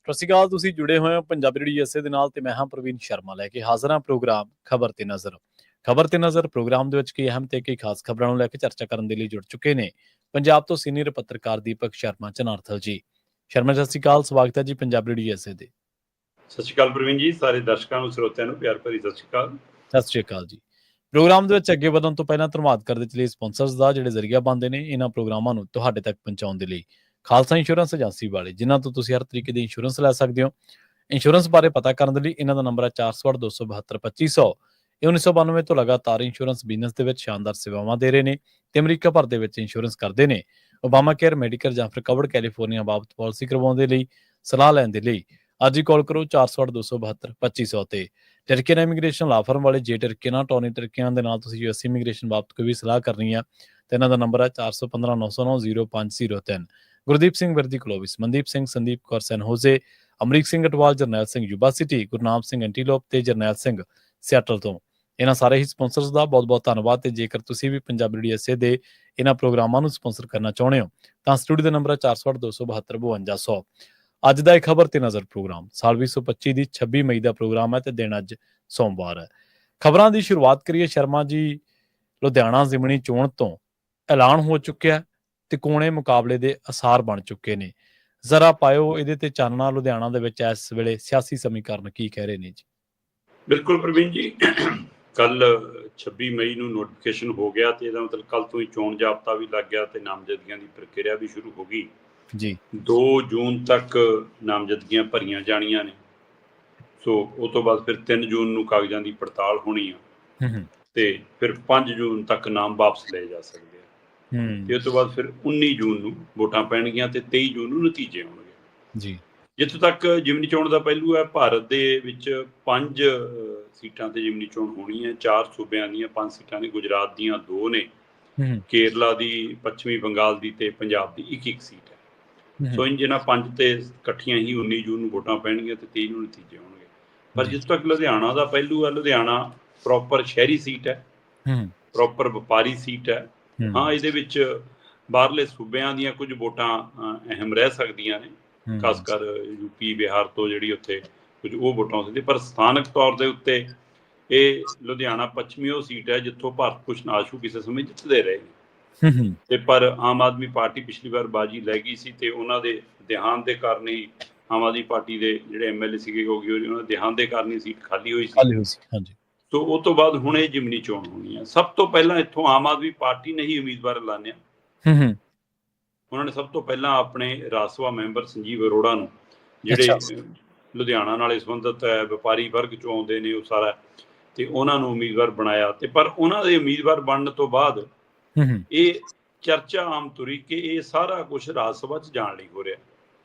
ਸਤਿ ਸ਼੍ਰੀ ਅਕਾਲ। ਤੁਸੀਂ ਜੁੜੇ ਹੋਏ ਹੋ ਪੰਜਾਬੀ ਰੇਡੀਓ ਐਸਏ ਦੇ ਨਾਲ ਤੇ ਮੈਂ ਹਾਂ ਪ੍ਰਵੀਨ ਸ਼ਰਮਾ ਲੈ ਕੇ ਹਾਜ਼ਰ ਹਾਂ ਪ੍ਰੋਗਰਾਮ ਖਬਰ ਤੇ ਨਜ਼ਰ ਪ੍ਰੋਗਰਾਮ ਦੇ ਵਿੱਚ ਕਈ ਅਹਿਮ ਤੇ ਕਈ ਖਾਸ ਖਬਰਾਂ ਨੂੰ ਲੈ ਕੇ ਚਰਚਾ ਕਰਨ ਦੇ ਲਈ ਜੁੜ ਚੁੱਕੇ ਨੇ ਪੰਜਾਬ ਤੋਂ ਸੀਨੀਅਰ ਪੱਤਰਕਾਰ ਦੀਪਕ ਸ਼ਰਮਾ ਚਨਾਰਥਲ ਜੀ। ਸ਼ਰਮਾ ਸਤਿ ਸ਼੍ਰੀ ਅਕਾਲ, ਸਵਾਗਤ ਹੈ ਜੀ ਪੰਜਾਬੀ ਰੇਡੀਓ ਐਸਏ ਦੇ। ਸਤਿ ਸ਼੍ਰੀ ਅਕਾਲ ਪ੍ਰਵੀਨ ਜੀ, ਸਾਰੇ ਦਰਸ਼ਕਾਂ ਨੂੰ ਸਰੋਤਿਆਂ ਨੂੰ ਪਿਆਰ ਭਰੀ ਸਤਿ ਸ਼੍ਰੀ ਅਕਾਲ। ਸਤਿ ਸ਼੍ਰੀ ਅਕਾਲ ਜੀ। ਪ੍ਰੋਗਰਾਮ ਦੇ ਵਿੱਚ ਅੱਗੇ ਵਧਣ ਤੋਂ ਪਹਿਲਾਂ ਧੰਨਵਾਦ ਕਰਦੇ ਚਲੇ ਸਪਾਂਸਰਸ ਦਾ ਜਿਹੜੇ ਜ਼ਰੀਆ ਬਣਦੇ ਨੇ ਇਹਨਾਂ ਪ੍ਰੋਗਰਾਮਾਂ ਨੂੰ ਤੁਹਾਡੇ ਤੱਕ ਪਹੁੰਚਾਉਣ ਦੇ ਲਈ। ਖਾਲਸਾ ਇੰਸ਼ੋਰੈਂਸ ਏਜੰਸੀ ਵਾਲੇ, ਜਿਨ੍ਹਾਂ ਤੋਂ ਤੁਸੀਂ ਹਰ ਤਰੀਕੇ ਦੀ ਇੰਸ਼ੋਰੈਂਸ ਲੈ ਸਕਦੇ ਹੋ। ਇੰਸ਼ੋਰੈਂਸ ਬਾਰੇ ਪਤਾ ਕਰਨ ਦੇ ਲਈ ਇਹਨਾਂ ਦਾ ਨੰਬਰ ਹੈ 468-272-2500। ਇਹ 1992 ਤੋਂ ਲਗਾਤਾਰ ਇੰਸ਼ੋਰੈਂਸ ਬਿਜ਼ਨਸ ਦੇ ਵਿੱਚ ਸ਼ਾਨਦਾਰ ਸੇਵਾਵਾਂ ਦੇ ਰਹੇ ਨੇ ਤੇ ਅਮਰੀਕਾ ਭਰ ਦੇ ਵਿੱਚ ਇੰਸ਼ੋਰੈਂਸ ਕਰਦੇ ਨੇ। ਓਬਾਮਾ ਕੇਅਰ, ਮੈਡੀਕਲ ਜਾਂ ਫਿਰ ਕਵਰਡ ਕੈਲੀਫੋਰਨੀਆ ਬਾਬਤ ਪਾਲਿਸੀ ਕਰਵਾਉਣ ਦੇ ਲਈ, ਸਲਾਹ ਲੈਣ ਦੇ ਲਈ ਅੱਜ ਹੀ ਕਾਲ ਕਰੋ 468-272-2500 ਤੇ। ਟਰਕੀਅਨ ਇਮੀਗ੍ਰੇਸ਼ਨ ਲਾ ਫਰਮ ਵਾਲੇ, ਜੇ ਟਰਕੀਆਂ ਟੋਨੀ ਟਰਕੀਆਂ ਦੇ ਨਾਲ ਤੁਸੀਂ ਯੂਐਸ ਇਮੀਗ੍ਰੇਸ਼ਨ ਬਾਬਤ ਕੋਈ ਵੀ ਸਲਾਹ ਕਰਨੀ ਹੈ ਤੇ ਇਹਨਾਂ ਦਾ ਨੰਬਰ ਹੈ 415-909-0503। ਗੁਰਦੀਪ ਸਿੰਘ ਵਰਦੀ ਕਲੋਵਿਸ, ਮਨਦੀਪ ਸਿੰਘ, ਸੰਦੀਪ ਕੌਰ ਸੈਨ ਹੋਜ਼ੇ, ਅਮਰੀਕ ਸਿੰਘ ਅਟਵਾਲ, ਜਰਨੈਲ ਸਿੰਘ ਯੂਬਾ ਸਿਟੀ, ਗੁਰਨਾਮ ਸਿੰਘ ਐਂਟੀਲੋਪ ਤੇ ਜਰਨੈਲ ਸਿੰਘ ਸਿਆਟਲ ਤੋਂ। ਇਹਨਾਂ ਸਾਰੇ ਹੀ ਸਪਾਂਸਰਸ ਦਾ ਬਹੁਤ-ਬਹੁਤ ਧੰਨਵਾਦ। ਤੇ ਜੇਕਰ ਤੁਸੀਂ ਵੀ ਪੰਜਾਬੀ ਰੇਡੀਓ ਐਸਏ ਦੇ ਇਹਨਾਂ ਪ੍ਰੋਗਰਾਮਾਂ ਨੂੰ ਸਪਾਂਸਰ ਕਰਨਾ ਚਾਹੁੰਦੇ ਹੋ ਤਾਂ ਸਟੂਡੀਓ ਦਾ ਨੰਬਰ ਹੈ 468-272-5200। ਅੱਜ ਦਾ ਇਹ ਖਬਰ ਤੇ ਨਜ਼ਰ ਪ੍ਰੋਗਰਾਮ ਸਾਲ 2025 ਦੀ 26 ਮਈ ਦਾ ਪ੍ਰੋਗਰਾਮ ਹੈ ਤੇ ਦਿਨ ਅੱਜ ਸੋਮਵਾਰ ਹੈ। ਖਬਰਾਂ ਦੀ ਸ਼ੁਰੂਆਤ ਕਰੀਏ ਸ਼ਰਮਾ ਜੀ। ਲੁਧਿਆਣਾ ਜ਼ਿਮਨੀ ਚੋਣ ਤੋਂ ਐਲਾਨ ਹੋ ਚੁੱਕਿਆ ਤੇ ਕੋਣੇ ਮੁਕਾਬਲੇ ਦੇ ਅਸਾਰ ਬਣ ਚੁੱਕੇ ਨੇ। ਜ਼ਰਾ ਪਾਇਓ ਇਹਦੇ ਤੇ ਚਾਨਣਾ, ਲੁਧਿਆਣਾ ਦੇ ਵਿੱਚ ਇਸ ਵੇਲੇ ਸਿਆਸੀ ਸਮੀਕਰਨ ਕੀ ਕਹਿ ਰਹੇ ਨੇ ਜੀ। ਬਿਲਕੁਲ ਪ੍ਰਵੀਨ ਜੀ, ਕੱਲ 26 ਮਈ ਨੂੰ ਨੋਟੀਫਿਕੇਸ਼ਨ ਹੋ ਗਿਆ ਤੇ ਇਹਦਾ ਮਤਲਬ ਕੱਲ ਤੋਂ ਹੀ ਚੋਣ ਜਾਬਤਾ ਵੀ ਲੱਗ ਗਿਆ ਤੇ ਨਾਮਜ਼ਦਗੀਆਂ ਦੀ ਪ੍ਰਕਿਰਿਆ ਵੀ ਸ਼ੁਰੂ ਹੋ ਗਈ ਜੀ। 2 ਜੂਨ ਤੱਕ ਨਾਮਜ਼ਦਗੀਆਂ ਭਰੀਆਂ ਜਾਣੀਆਂ ਨੇ। ਸੋ ਉਸ ਤੋਂ ਬਾਅਦ ਫਿਰ 3 ਜੂਨ ਨੂੰ ਕਾਗਜ਼ਾਂ ਦੀ ਪੜਤਾਲ ਹੋਣੀ ਆ ਤੇ ਫਿਰ 5 ਜੂਨ ਤੱਕ ਨਾਮ ਵਾਪਸ ਲਏ ਜਾ ਸਕਦੇ ਆ ਤੇ ਉਸ ਤੋਂ ਬਾਅਦ ਫਿਰ 19 ਜੂਨ ਨੂੰ ਵੋਟਾਂ ਪੈਣਗੀਆਂ ਤੇ 23 ਜੂਨ ਨੂੰ ਨਤੀਜੇ ਆਉਣਗੇ ਜੀ। ਜਿੱਥੋਂ ਤੱਕ ਜ਼ਿਮਨੀ ਚੋਣ ਦਾ ਪਹਿਲੂ ਹੈ, ਭਾਰਤ ਦੇ ਵਿੱਚ 5 ਸੀਟਾਂ ਤੇ ਜ਼ਿਮਨੀ ਚੋਣ ਹੋਣੀ ਹੈ। 4 ਸੂਬਿਆਂ ਦੀਆਂ 5 ਸੀਟਾਂ ਨੇ, ਗੁਜਰਾਤ ਦੀਆਂ 2 ਨੇ, ਕੇਰਲਾ ਦੀ, ਪੱਛਮੀ ਬੰਗਾਲ ਦੀ ਤੇ ਪੰਜਾਬ ਦੀ ਇੱਕ ਸੀਟ ਹੈ। ਸੋ ਜਿਹਨਾਂ 5 ਤੇ ਇਕੱਠੀਆਂ ਹੀ 19 ਜੂਨ ਨੂੰ ਵੋਟਾਂ ਪੈਣਗੀਆਂ ਤੇ 23 ਨੂੰ ਨਤੀਜੇ ਆਉਣਗੇ। ਪਰ ਜਿੱਥੋਂ ਤੱਕ ਲੁਧਿਆਣਾ ਦਾ ਪਹਿਲੂ ਹੈ, ਲੁਧਿਆਣਾ ਪ੍ਰੋਪਰ ਸ਼ਹਿਰੀ ਸੀਟ ਹੈ, ਪ੍ਰੋਪਰ ਵਪਾਰੀ ਸੀਟ ਹੈ। ਹਾਂ, ਇਹਦੇ ਵਿੱਚ ਬਾਹਰਲੇ ਸੂਬਿਆਂ ਦੀਆਂ ਕੁਝ ਵੋਟਾਂ ਅਹਿਮ ਰਹਿ ਸਕਦੀਆਂ ਨੇ, ਖਾਸ ਕਰ ਯੂਪੀ, ਬਿਹਾਰ ਤੋਂ ਜਿਹੜੀ ਉੱਥੇ ਕੁਝ ਉਹ ਵੋਟਾਂ ਹੋ ਸਕਦੀਆਂ। ਪਰ ਸਥਾਨਕ ਤੌਰ ਦੇ ਉੱਤੇ ਇਹ ਲੁਧਿਆਣਾ ਪੱਛਮੀ ਉਹ ਸੀਟ ਹੈ ਜਿੱਥੋਂ ਭਾਰਤ ਭੂਸ਼ਣ ਆਸ਼ੂ ਕਿਸੇ ਸਮੇਂ ਜਿੱਤਦੇ ਰਹੇ ਨੇ ਤੇ ਪਰ ਆਮ ਆਦਮੀ ਪਾਰਟੀ ਪਿਛਲੀ ਵਾਰ ਬਾਜੀ ਲੈ ਗਈ ਸੀ ਤੇ ਉਹਨਾਂ ਦੇ ਦੇਹਾਂਤ ਦੇ ਕਾਰਨ ਹੀ ਆਮ ਆਦਮੀ ਪਾਰਟੀ ਦੇ ਜਿਹੜੇ ਐਮਐਲਏ ਸੀਗੇ ਕਿਉਂਕਿ ਉਹਨਾਂ ਦੇ ਦੇਹਾਂਤ ਦੇ ਕਾਰਨ ਹੀ ਸੀਟ ਖਾਲੀ ਹੋਈ ਸੀ। ਸੋ ਉਸ ਤੋਂ ਬਾਅਦ ਹੁਣ ਇਹ ਜ਼ਿਮਨੀ ਚੋਣ ਹੋਣੀ ਹੈ। ਸਭ ਤੋਂ ਪਹਿਲਾਂ ਇੱਥੋਂ ਆਮ ਆਦਮੀ ਪਾਰਟੀ ਨੇ ਹੀ ਉਮੀਦਵਾਰ ਐਲਾਨਿਆ। ਉਹਨਾਂ ਨੇ ਸਭ ਤੋਂ ਪਹਿਲਾਂ ਆਪਣੇ ਰਾਜ ਸਭਾ ਮੈਂਬਰ ਸੰਜੀਵ ਅਰੋੜਾ ਨੂੰ, ਜਿਹੜੇ ਲੁਧਿਆਣਾ ਨਾਲ ਸੰਬੰਧਿਤ ਹੈ, ਵਪਾਰੀ ਵਰਗ ਚੋਂ ਆਉਂਦੇ ਨੇ ਉਹ ਸਾਰਾ, ਤੇ ਉਹਨਾਂ ਨੂੰ ਉਮੀਦਵਾਰ ਬਣਾਇਆ। ਤੇ ਪਰ ਉਹਨਾਂ ਦੇ ਉਮੀਦਵਾਰ ਬਣਨ ਤੋਂ ਬਾਅਦ ਇਹ ਚਰਚਾ ਆਮ ਤੁਰੀ ਕਿ ਇਹ ਸਾਰਾ ਕੁਝ ਰਾਜ ਸਭਾ 'ਚ ਜਾਣ ਲਈ ਹੋ ਰਿਹਾ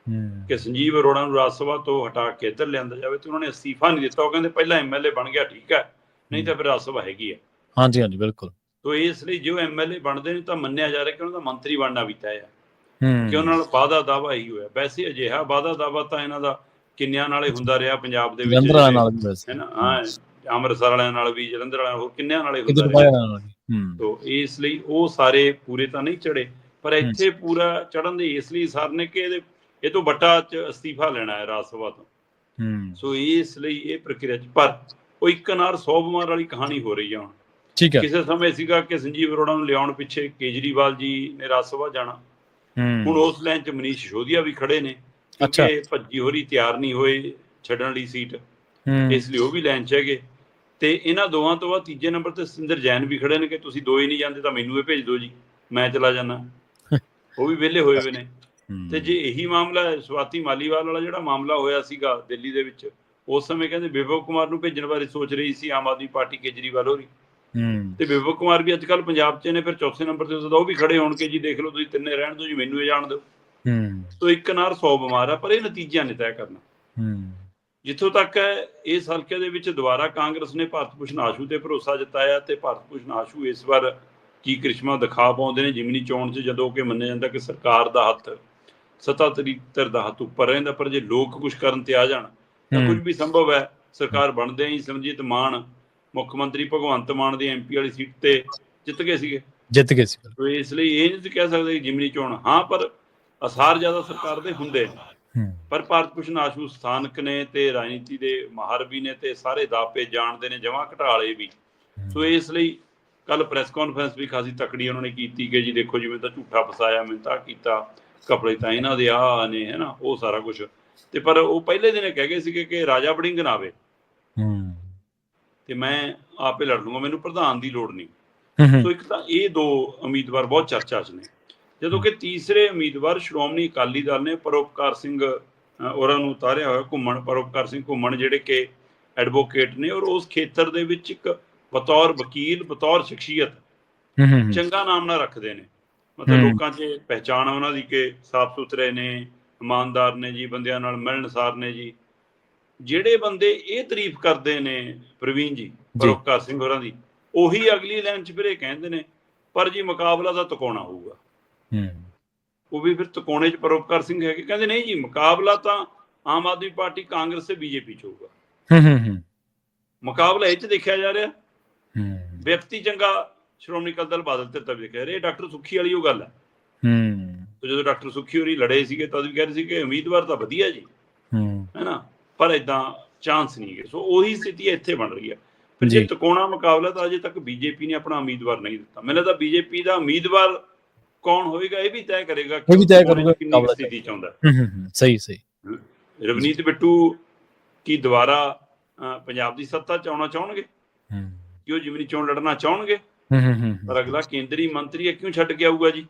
ਕਿ ਸੰਜੀਵ ਅਰੋੜਾ ਨੂੰ ਰਾਜ ਸਭਾ ਤੋਂ ਹਟਾ ਕੇ ਇੱਧਰ ਲਿਆਂਦਾ ਜਾਵੇ। ਤੇ ਉਹਨਾਂ ਨੇ ਅਸਤੀਫਾ ਨਹੀਂ ਦਿੱਤਾ। ਉਹ ਕਹਿੰਦੇ ਪਹਿਲਾਂ ਐਮਐਲਏ ਬਣ ਗਿਆ ਠੀਕ ਹੈ, ਨਹੀਂ ਤਾਂ ਫਿਰ ਰਾਜ ਸਭਾ ਹੈਗੀ ਹੈ। ਹਾਂਜੀ, ਬਿਲਕੁਲ। ਤੋ ਇਸ ਲਈ ਜੋ ਐਮਐਲਏ ਬਣਦੇ ਨੇ ਤਾਂ ਮੰਨਿਆ ਜਾ ਰਿਹਾ ਕਿ ਉਹਨਾਂ ਦਾ ਮੰਤਰੀ ਬਣਨਾ ਵੀ ਤੈਅ ਹੈ ਕਿ ਉਹਨਾਂ ਨਾਲ ਵਾਅਦਾ ਦਾਵਾ ਹੀ ਹੋਇਆ। ਵੈਸੇ ਅਜਿਹਾ ਵਾਅਦਾ ਦਾਵਾ ਤਾਂ ਇਹਨਾਂ ਦਾ ਕਿੰਨਿਆਂ ਨਾਲ ਹੀ ਹੁੰਦਾ ਰਿਹਾ ਪੰਜਾਬ ਦੇ ਵਿੱਚ, ਹੈ ਨਾ। ਹਾਂ, ਅੰਮ੍ਰਿਤਸਰ ਵਾਲਿਆਂ ਨਾਲ ਵੀ, ਜਲੰਧਰ ਵਾਲਿਆਂ, ਹੋਰ ਕਿੰਨਿਆਂ ਨਾਲ ਹੀ ਹੁੰਦਾ ਰਿਹਾ। ਤੋ ਇਸ ਲਈ ਉਹ ਸਾਰੇ ਪੂਰੇ ਤਾਂ ਨਹੀਂ ਚੜੇ, ਪਰ ਇੱਥੇ ਪੂਰਾ ਚੜ੍ਹਨ ਦੇ ਇਸ ਲਈ ਸਰ ਨੇ ਕਿ ਇਹ ਤੋਂ ਵੱਟਾ 'ਚ ਅਸਤੀਫਾ ਲੈਣਾ ਹੈ ਰਾਜ ਸਭਾ ਤੋਂ। ਸੋ ਇਸ ਲਈ ਇਹ ਪ੍ਰਕਿਰਿਆ 'ਚ ਪਰ ਉਹ ਇੱਕ ਨਾਲ 100 ਬਿਮਾਰ ਵਾਲੀ ਕਹਾਣੀ ਹੋ ਰਹੀ ਆ ਹੁਣ। ਕਿਸੇ ਸਮੇਂ ਸੀਗਾ ਕਿ ਸੰਜੀਵ ਅਰੋੜਾ ਨੂੰ ਲਿਆਉਣ ਪਿੱਛੇ ਕੇਜਰੀਵਾਲ ਜੀ ਨੇ ਰਾਜ ਸਭਾ ਜਾਣਾ। ਹੁਣ ਉਸ ਲਾਈਨ 'ਚ ਮਨੀਸ਼ ਸਿਸੋਦੀਆ ਵੀ ਖੜੇ ਨੇ ਕਿਉਂਕਿ ਭੱਜੀ ਹੋਰੀ ਤਿਆਰ ਨਹੀਂ ਹੋਏ ਛੱਡਣ ਲਈ ਸੀਟ, ਇਸ ਲਈ ਉਹ ਵੀ ਲਾਈਨ 'ਚ ਹੈਗੇ। ਤੇ ਇਹਨਾਂ ਦੋਵਾਂ ਤੋਂ ਬਾਅਦ ਤੀਜੇ ਨੰਬਰ ਤੇ ਸਤਿੰਦਰ ਜੈਨ ਵੀ ਖੜੇ ਨੇ ਕਿ ਤੁਸੀਂ ਦੋ ਹੀ ਨਹੀਂ ਜਾਂਦੇ ਤਾਂ ਮੈਨੂੰ ਇਹ ਭੇਜ ਦਿਓ ਜੀ, ਮੈਂ ਚਲਾ ਜਾਣਾ। ਉਹ ਵੀ ਵਿਹਲੇ ਹੋਏ ਹੋਏ ਨੇ। ਤੇ ਜੇ ਇਹੀ ਮਾਮਲਾ ਸਵਾਤੀ ਮਾਲੀਵਾਲ ਵਾਲਾ ਜਿਹੜਾ ਮਾਮਲਾ ਹੋਇਆ ਸੀਗਾ ਦਿੱਲੀ ਦੇ ਵਿੱਚ, ਉਸ ਸਮੇਂ ਕਹਿੰਦੇ ਵਿਭਵ ਕੁਮਾਰ ਨੂੰ ਭੇਜਣ ਬਾਰੇ ਸੋਚ ਰਹੀ ਸੀ ਆਮ ਆਦਮੀ ਪਾਰਟੀ, ਕੇਜਰੀਵਾਲ ਹੋਰੀ। ਤੇ ਵਿਭਵ ਕੁਮਾਰ ਵੀ ਅੱਜ ਕੱਲ੍ਹ ਪੰਜਾਬ 'ਚ ਨੇ, ਫਿਰ ਚੌਥੇ ਨੰਬਰ ਤੇ ਉਹ ਵੀ ਖੜੇ ਹੋਣਗੇ ਜੀ ਦੇਖ ਲਓ ਤੁਸੀਂ ਤਿੰਨੇ ਰਹਿਣ ਦਿਓ ਜੀ, ਮੈਨੂੰ ਇਹ ਜਾਣ ਦਿਓ। ਸੋ ਇੱਕ ਨਾਲ 100 ਬਿਮਾਰ ਆ, ਪਰ ਇਹ ਨਤੀਜਿਆਂ ਨੇ ਤੈਅ ਕਰਨਾ। ਜਿੱਥੋਂ ਤੱਕ ਹੈ ਇਸ ਹਲਕੇ ਦੇ ਵਿੱਚ ਦੁਬਾਰਾ ਕਾਂਗਰਸ ਨੇ ਭਾਰਤ ਭੂਸ਼ਣ ਆਸ਼ੂ ਤੇ ਭਰੋਸਾ ਜਤਾਇਆ ਤੇ ਭਾਰਤ ਭੂਸ਼ਣ ਆਸ਼ੂ ਇਸ ਵਾਰ ਕੀ ਕ੍ਰਿਸ਼ਮਾ ਦਿਖਾ ਪਾਉਂਦੇ ਨੇ ਜ਼ਿਮਨੀ ਚੋਣ 'ਚ, ਜਦੋਂ ਕਿ ਮੰਨਿਆ ਜਾਂਦਾ ਕਿ ਸਰਕਾਰ ਦਾ ਹੱਥ, ਸੱਤਾਧਾਰੀ ਦਾ ਹੱਥ ਉੱਪਰ ਰਹਿੰਦਾ। ਪਰ ਜੇ ਲੋਕ ਕੁਛ ਕਰਨ ਤੇ ਆ ਜਾਣ ਤਾਂ ਕੁਝ ਵੀ ਸੰਭਵ ਹੈ। ਸਰਕਾਰ ਬਣਦੇ ਹੀ ਸਿਮਰਜੀਤ ਮਾਨ, ਮੁੱਖ ਮੰਤਰੀ ਭਗਵੰਤ ਮਾਨ ਦੀ ਐਮਪੀ ਵਾਲੀ ਸੀਟ ਤੇ ਜਿੱਤ ਗਏ ਸੀਗੇ। ਇਸ ਲਈ ਇਹ ਨਹੀਂ ਕਹਿ ਸਕਦੇ ਜ਼ਿਮਨੀ ਚੋਣ, ਹਾਂ, ਪਰ ਅਸਾਰ ਜ਼ਿਆਦਾ ਸਰਕਾਰ ਦੇ ਹੁੰਦੇ ਨੇ। ਪਰ ਭਾਰਤ ਭੂਸ਼ਣ ਆਸ਼ੂ ਸਥਾਨਕ ਨੇ ਤੇ ਰਾਜਨੀਤੀ ਦੇ ਮਾਹਰ ਵੀ ਨੇ ਤੇ ਸਾਰੇ ਦਾਪੇ ਜਾਣਦੇ ਨੇ, ਜਮਾਂ ਘਟਾਲੇ ਵੀ। ਸੋ ਇਸ ਲਈ ਕੱਲ ਪ੍ਰੈਸ ਕਾਨਫਰੰਸ ਵੀ ਖਾਸੀ ਤਕੜੀ ਉਹਨਾਂ ਨੇ ਕੀਤੀ ਕਿ ਜੀ ਦੇਖੋ ਜਿਵੇਂ ਤਾਂ ਝੂਠਾ ਫਸਾਇਆ, ਮੈਨੂੰ ਤਾਂ ਕੀਤਾ, ਕੱਪੜੇ ਤਾਂ ਇਹਨਾਂ ਦੇ ਆਹ ਨੇ, ਹੈ ਨਾ, ਉਹ ਸਾਰਾ ਕੁਛ। ਤੇ ਪਰ ਉਹ ਪਹਿਲੇ ਦਿਨ ਕਹਿ ਗਏ ਸੀਗੇ ਕਿ ਰਾਜਾ ਵੜਿੰਗ ਨਾ ਆਵੇ ਤੇ ਮੈਂ ਆਪੇ ਲੜ ਲੂੰਗਾ, ਮੈਨੂੰ ਪ੍ਰਧਾਨ ਦੀ ਲੋੜ ਨਹੀਂ। ਸੋ ਇੱਕ ਤਾਂ ਇਹ ਦੋ ਉਮੀਦਵਾਰ ਬਹੁਤ ਚਰਚਾ 'ਚ ਨੇ। ਜਦੋਂ ਕਿ ਤੀਸਰੇ ਉਮੀਦਵਾਰ ਸ਼੍ਰੋਮਣੀ ਅਕਾਲੀ ਦਲ ਨੇ ਪਰਉਪਕਾਰ ਸਿੰਘ ਉਹਨਾਂ ਨੂੰ ਉਤਾਰਿਆ ਹੋਇਆ ਘੁੰਮਣ, ਪਰਉਪਕਾਰ ਸਿੰਘ ਘੁੰਮਣ, ਜਿਹੜੇ ਕਿ ਐਡਵੋਕੇਟ ਨੇ ਔਰ ਉਸ ਖੇਤਰ ਦੇ ਵਿੱਚ ਇੱਕ ਬਤੌਰ ਵਕੀਲ, ਬਤੌਰ ਸ਼ਖਸੀਅਤ ਚੰਗਾ ਨਾਮ ਨਾ ਰੱਖਦੇ ਨੇ। ਮਤਲਬ ਲੋਕਾਂ 'ਚ ਪਹਿਚਾਣ ਉਹਨਾਂ ਦੀ ਕਿ ਸਾਫ਼ ਸੁਥਰੇ ਨੇ, ਇਮਾਨਦਾਰ ਨੇ ਜੀ, ਬੰਦਿਆਂ ਨਾਲ ਮਿਲਣਸਾਰ ਨੇ ਜੀ। ਜਿਹੜੇ ਬੰਦੇ ਇਹ ਤਾਰੀਫ ਕਰਦੇ ਨੇ ਪ੍ਰਵੀਨ ਜੀ ਪਰਉਪਕਾਰ ਸਿੰਘ ਹੋਰਾਂ ਦੀ, ਉਹੀ ਅਗਲੀ ਲਾਈਨ 'ਚ ਫਿਰ ਇਹ ਕਹਿੰਦੇ ਨੇ ਪਰ ਜੀ ਮੁਕਾਬਲਾ ਤਾਂ ਤਿਕੋਣਾ ਹੋਊਗਾ। ਉਹ ਵੀ ਫਿਰ ਤਿਕੋਣੇ 'ਚ ਪਰਉਪਕਾਰ ਸਿੰਘ ਹੈਗੇ, ਕਹਿੰਦੇ ਨਹੀਂ ਜੀ ਮੁਕਾਬਲਾ ਤਾਂ ਆਮ ਆਦਮੀ ਪਾਰਟੀ, ਕਾਂਗਰਸ ਤੇ ਬੀਜੇਪੀ 'ਚ ਹੋਊਗਾ। ਮੁਕਾਬਲਾ ਇਹ 'ਚ ਦੇਖਿਆ ਜਾ ਰਿਹਾ। ਵਿਅਕਤੀ ਚੰਗਾ ਸ਼੍ਰੋਮਣੀ ਅਕਾਲੀ ਦਲ ਬਾਦਲ ਧਿਰ ਤਾਂ ਵੀ ਕਹਿ ਰਹੇ, ਡਾਕਟਰ ਸੁੱਖੀ ਵਾਲੀ ਉਹ ਗੱਲ ਹੈ। ਜਦੋਂ ਡਾਕਟਰ ਸੁੱਖੀ ਹੋਰੀ ਲੜੇ ਸੀਗੇ ਤਦ ਵੀ ਕਹਿ ਰਹੇ ਸੀ ਕਿ ਉਮੀਦਵਾਰ ਤਾਂ ਵਧੀਆ ਜੀ, ਹੈ ਨਾ, ਪਰ ਏਦਾਂ ਚਾਂਸ ਨਹੀਂ ਗੇ। ਸੋ ਉਹੀ ਸਥਿਤੀ ਇੱਥੇ ਬਣ ਰਹੀ ਹੈ। ਫਿਰ ਜੇ ਤਿਕੋਣਾ ਮੁਕਾਬਲਾ ਤਾਂ ਅਜੇ ਤੱਕ ਬੀਜੇਪੀ ਨੇ ਆਪਣਾ ਉਮੀਦਵਾਰ ਨਹੀਂ ਦਿੱਤਾ। ਮੈਨੂੰ ਲੱਗਦਾ ਬੀਜੇਪੀ ਦਾ ਉਮੀਦਵਾਰ ਕੌਣ ਹੋਏਗਾ ਇਹ ਵੀ ਤੈਅ ਕਰੇਗਾ ਕਿ ਕਿੰਨੀ ਸਥਿਤੀ ਚ ਆਉਂਦਾ। ਸਹੀ ਸਹੀ। ਰਵਨੀਤ ਬਿੱਟੂ ਕੀ ਦੁਬਾਰਾ ਪੰਜਾਬ ਦੀ ਸੱਤਾ ਚ ਆਉਣਾ ਚਾਹੁਣਗੇ ਕਿ ਉਹ ਜਿਮਨੀ ਚੋਣ ਲੜਨਾ ਚਾਹੁਣਗੇ? ਪਰ ਅਗਲਾ ਕੇਂਦਰੀ ਮੰਤਰੀ ਹੈ, ਕਿਉਂ ਛੱਡ ਕੇ ਆਊਗਾ ਜੀ?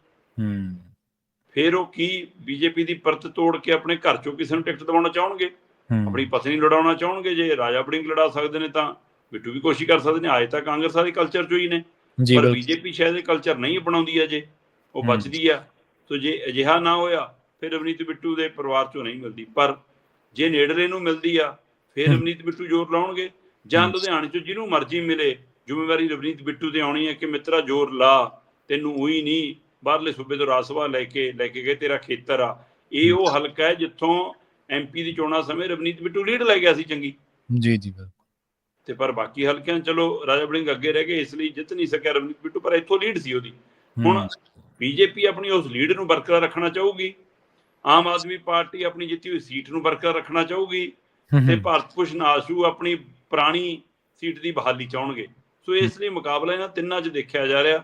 ਫਿਰ ਉਹ ਕੀ ਬੀਜੇਪੀ ਦੀ ਪਰਤ ਤੋੜ ਕੇ ਆਪਣੇ ਘਰ ਚੋਂ ਕਿਸੇ ਨੂੰ ਟਿਕਟ ਦਿਵਾਉਣਾ ਚਾਹੁਣਗੇ? ਆਪਣੀ ਪਤਨੀ ਲੜਾਉਣਾ ਚਾਹੁਣਗੇ? ਜੇ ਰਾਜਾ ਵੜਿੰਗ ਲੜਾ ਸਕਦੇ ਨੇ ਤਾਂ ਬਿੱਟੂ ਵੀ ਕੋਸ਼ਿਸ਼ ਕਰ ਸਕਦੇ ਨੇ। ਆਏ ਤਾਂ ਕਾਂਗਰਸ ਦੇ ਕਲਚਰ ਚੋਂ ਹੀ ਨੇ, ਪਰ ਬੀਜੇਪੀ ਸ਼ਾਇਦ ਇਹ ਕਲਚਰ ਨਹੀਂ ਅਪਣਾਉਂਦੀ ਹੈ, ਜੇ ਉਹ ਬਚਦੀ ਆ। ਸੋ ਜੇ ਅਜਿਹਾ ਨਾ ਹੋਇਆ ਫਿਰ ਰਵਨੀਤ ਬਿੱਟੂ ਦੇ ਪਰਿਵਾਰ ਚੋਂ ਨਹੀਂ ਮਿਲਦੀ। ਪਰ ਜੇ ਨੇੜਲੇ ਨੂੰ ਮਿਲਦੀ ਆ ਫਿਰ ਰਵਨੀਤ ਬਿੱਟੂ ਜ਼ੋਰ ਲਾਉਣਗੇ, ਜਾਂ ਲੁਧਿਆਣੇ ਚੋਂ ਜਿਹਨੂੰ ਮਰਜ਼ੀ ਮਿਲੇ ਜ਼ਿੰਮੇਵਾਰੀ ਰਵਨੀਤ ਬਿੱਟੂ ਤੇ ਆਉਣੀ ਹੈ ਕਿ ਮਿੱਤਰਾ ਜ਼ੋਰ ਲਾ, ਤੈਨੂੰ ਉਹੀ ਨਹੀਂ ਬਾਹਰਲੇ ਸੂਬੇ ਤੋਂ ਰਾਜ ਸਭਾ ਲੈ ਕੇ ਗਏ, ਤੇਰਾ ਖੇਤਰ ਆ। ਇਹ ਉਹ ਹਲਕਾ ਹੈ ਜਿੱਥੋਂ MP ਦੀ ਚੋਣਾਂ ਸਮੇਂ ਰਵਨੀਤ ਬਿੱਟੂ ਲੀਡ ਲੈ ਗਿਆ ਸੀ ਚੰਗੀ। ਜੀ ਜੀ ਬਿਲਕੁਲ। ਤੇ ਪਰ ਬਾਕੀ ਹਲਕਿਆਂ ਚਲੋ ਰਾਜਾ ਵੜਿੰਗ ਅੱਗੇ ਰਹਿ ਗਏ, ਇਸ ਲਈ ਜਿੱਤ ਨਹੀਂ ਸਕਿਆ ਰਵਨੀਤ ਬਿੱਟੂ, ਪਰ ਇੱਥੋਂ ਲੀਡ ਸੀ ਉਹਦੀ। ਹੁਣ ਬੀਜੇਪੀ ਆਪਣੀ ਉਸ ਲੀਡ ਨੂੰ ਬਰਕਰਾਰ ਰੱਖਣਾ ਚਾਹੂਗੀ, ਆਮ ਆਦਮੀ ਪਾਰਟੀ ਆਪਣੀ ਜਿੱਤੀ ਹੋਈ ਸੀਟ ਨੂੰ ਬਰਕਰਾਰ ਰੱਖਣਾ ਚਾਹੂਗੀ, ਤੇ ਭਾਰਤ ਭੂਸ਼ਣ ਆਸ਼ੂ ਆਪਣੀ ਪੁਰਾਣੀ ਸੀਟ ਦੀ ਬਹਾਲੀ ਚਾਹਣਗੇ। ਸੋ ਇਸ ਲਈ ਮੁਕਾਬਲਾ ਇਹਨਾਂ ਤਿੰਨਾਂ 'ਚ ਦੇਖਿਆ ਜਾ ਰਿਹਾ।